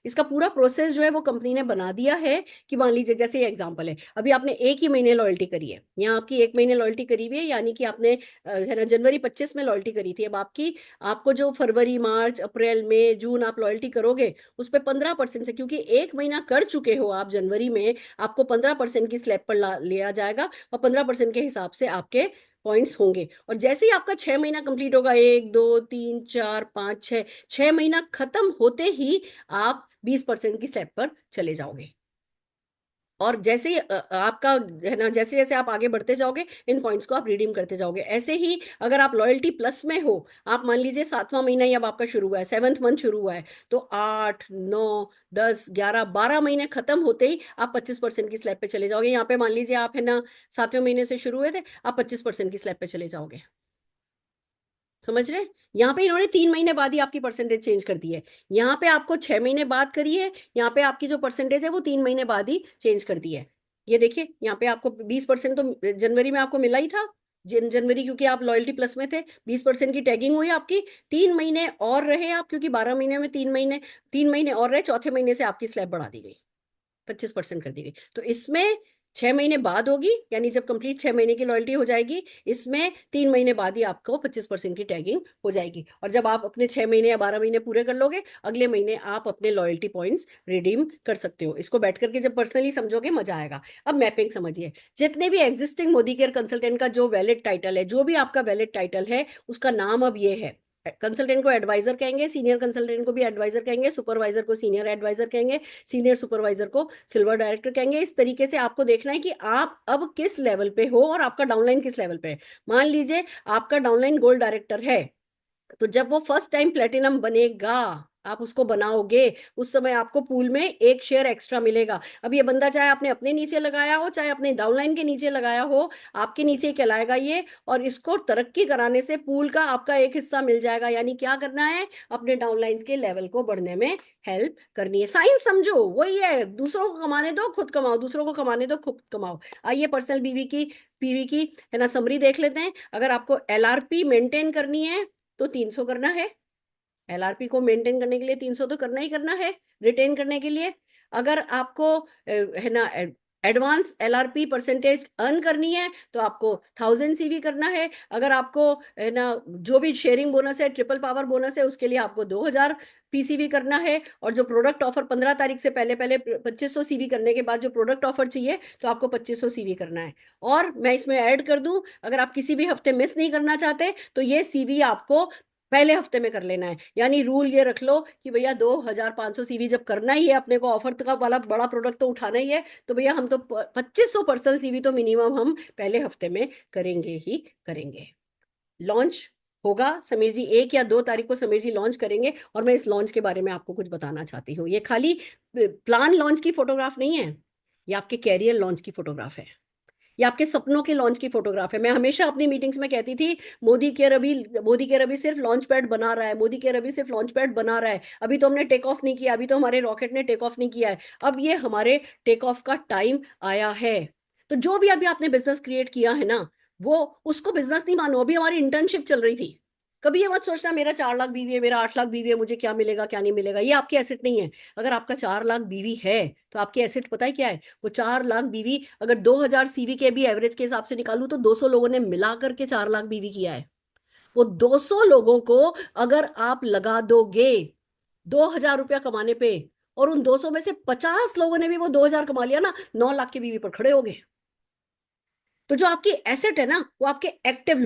इसका पूरा प्रोसेस जो है वो कंपनी ने बना दिया है कि मान लीजिए जैसे ये एग्जांपल है, अभी आपने 1 ही महीने लॉयल्टी करी है, यहाँ आपकी 1 महीने लॉयल्टी करी हुई है, यानी कि आपने है ना जनवरी 25 में लॉयल्टी करी थी। अब आपकी आपको जो फरवरी, मार्च, अप्रैल, मई, जून आप लॉयल्टी करोगे उस पर 15% से, क्योंकि 1 महीना कर चुके हो आप जनवरी में, आपको 15% की स्लैब पर लिया जाएगा और 15% के हिसाब से आपके पॉइंट्स होंगे। और जैसे ही आपका 6 महीना कंप्लीट होगा, 1, 2, 3, 4, 5, 6, 6 महीना खत्म होते ही आप 20% की स्टेप पर चले जाओगे। और जैसे ही आपका है ना, जैसे जैसे आप आगे बढ़ते जाओगे इन पॉइंट्स को आप रिडीम करते जाओगे। ऐसे ही अगर आप लॉयल्टी प्लस में हो, आप मान लीजिए 7वां महीना ही अब आपका शुरू हुआ है, 7th मंथ शुरू हुआ है, तो 8, 9, 10, 11, 12 महीने खत्म होते ही आप 25% की स्लैब पे चले जाओगे। यहाँ पे मान लीजिए आप है ना 7वें महीने से शुरू हुए थे, आप 25% की स्लैब पे चले जाओगे। समझ रहे हैं, यहाँ पे इन्होंने 3 महीने बाद ही आपकी परसेंटेज चेंज कर दी है। यहाँ पे आपको 6 महीने बाद करी है, यहाँ पे आपकी जो परसेंटेज है वो 3 महीने बाद ही चेंज कर दी है। ये देखिए यहाँ पे आपको 20% तो जनवरी में आपको मिला ही था, जनवरी क्योंकि आप लॉयल्टी प्लस में थे, 20% की टैगिंग हुई आपकी। 3 महीने और रहे आप, क्योंकि 12 महीने में 3 महीने, 3 महीने और रहे, चौथे महीने से आपकी स्लैब बढ़ा दी गई, 25% कर दी गई। तो इसमें 6 महीने बाद होगी, यानी जब कंप्लीट 6 महीने की लॉयल्टी हो जाएगी, इसमें 3 महीने बाद ही आपको 25% की टैगिंग हो जाएगी। और जब आप अपने 6 महीने या 12 महीने पूरे कर लोगे, अगले महीने आप अपने लॉयल्टी पॉइंट्स रिडीम कर सकते हो। इसको बैठ करके जब पर्सनली समझोगे मजा आएगा। अब मैपिंग समझिए, जितने भी एग्जिस्टिंग मोदी केयर कंसल्टेंट का जो वैलिड टाइटल है, जो भी आपका वैलिड टाइटल है, उसका नाम अब ये है। कंसल्टेंट को एडवाइजर कहेंगे, सीनियर कंसल्टेंट को भी एडवाइजर कहेंगे, सुपरवाइजर को सीनियर एडवाइजर कहेंगे, सीनियर सुपरवाइजर को सिल्वर डायरेक्टर कहेंगे। इस तरीके से आपको देखना है कि आप अब किस लेवल पे हो और आपका डाउनलाइन किस लेवल पे है। मान लीजिए आपका डाउनलाइन गोल्ड डायरेक्टर है, तो जब वो फर्स्ट टाइम प्लेटिनम बनेगा, आप उसको बनाओगे, उस समय आपको पूल में 1 शेयर एक्स्ट्रा मिलेगा। अब ये बंदा चाहे आपने अपने नीचे लगाया हो, चाहे अपने डाउनलाइन के नीचे लगाया हो, आपके नीचे ही कहलाएगा ये। और इसको तरक्की कराने से पूल का आपका एक हिस्सा मिल जाएगा। यानी क्या करना है, अपने डाउनलाइन के लेवल को बढ़ने में हेल्प करनी है। साइंस समझो, वही है, दूसरों को कमाने दो खुद कमाओ, दूसरों को कमाने दो खुद कमाओ। आइए पर्सनल बीवी की पीवी की है ना समरी देख लेते हैं। अगर आपको एलआरपी मेंटेन करनी है तो 300 करना है, एलआरपी को मेंटेन करने के लिए 300 तो करना ही करना है, रिटेन करने के लिए। अगर आपको है ना एडवांस एलआरपी परसेंटेज अर्न करनी है तो आपको 1000 सीवी करना है। अगर आपको है ना जो भी शेयरिंग बोनस है, ट्रिपल पावर बोनस है, उसके लिए आपको 2000 पीसीवी करना है। और जो प्रोडक्ट ऑफर 15 तारीख से पहले पहले 2500 सीवी करने के बाद जो प्रोडक्ट ऑफर चाहिए तो आपको 2500 सीवी करना है। और मैं इसमें ऐड कर दूं, अगर आप किसी भी हफ्ते मिस नहीं करना चाहते तो ये सीवी आपको पहले हफ्ते में कर लेना है। यानी रूल ये रख लो कि भैया 2500 सीवी जब करना ही है, अपने को ऑफर का वाला बड़ा प्रोडक्ट तो उठाना ही है, तो भैया हम तो 2500 पर्सनल सीवी तो मिनिमम हम पहले हफ्ते में करेंगे ही करेंगे। लॉन्च होगा समीर जी, 1 या 2 तारीख को समीर जी लॉन्च करेंगे, और मैं इस लॉन्च के बारे में आपको कुछ बताना चाहती हूँ। ये खाली प्लान लॉन्च की फोटोग्राफ नहीं है, ये आपके कैरियर लॉन्च की फोटोग्राफ है, ये आपके सपनों के लॉन्च की फोटोग्राफ है। मैं हमेशा अपनी मीटिंग्स में कहती थी, मोदी केयर अभी सिर्फ लॉन्च पैड बना रहा है, मोदी केयर अभी सिर्फ लॉन्च पैड बना रहा है, अभी तो हमने टेक ऑफ नहीं किया, अभी तो हमारे रॉकेट ने टेक ऑफ नहीं किया है, अब ये हमारे टेक ऑफ का टाइम आया है। तो जो भी अभी आपने बिजनेस क्रिएट किया है ना, वो उसको बिजनेस नहीं मानो, अभी हमारी इंटर्नशिप चल रही थी। कभी ये मत सोचना मेरा 4 लाख बीवी है, मेरा 8 लाख बीवी है, मुझे क्या मिलेगा क्या नहीं मिलेगा, ये आपकी एसेट नहीं है। अगर आपका 4 लाख बीवी है तो आपकी एसेट पता है क्या है, वो 4 लाख बीवी, अगर 2000 सीवी के भी एवरेज के हिसाब से निकालू तो 200 लोगों ने मिला करके 4 लाख बीवी किया है। वो 200 लोगों को अगर आप लगा दोगे 2000 रुपया कमाने पे, और उन 200 में से 50 लोगों ने भी वो 2000 कमा लिया ना, 9 लाख की बीवी पर खड़े हो गए। तो जो आपकी एसेट है ना, वो आपके एक्टिव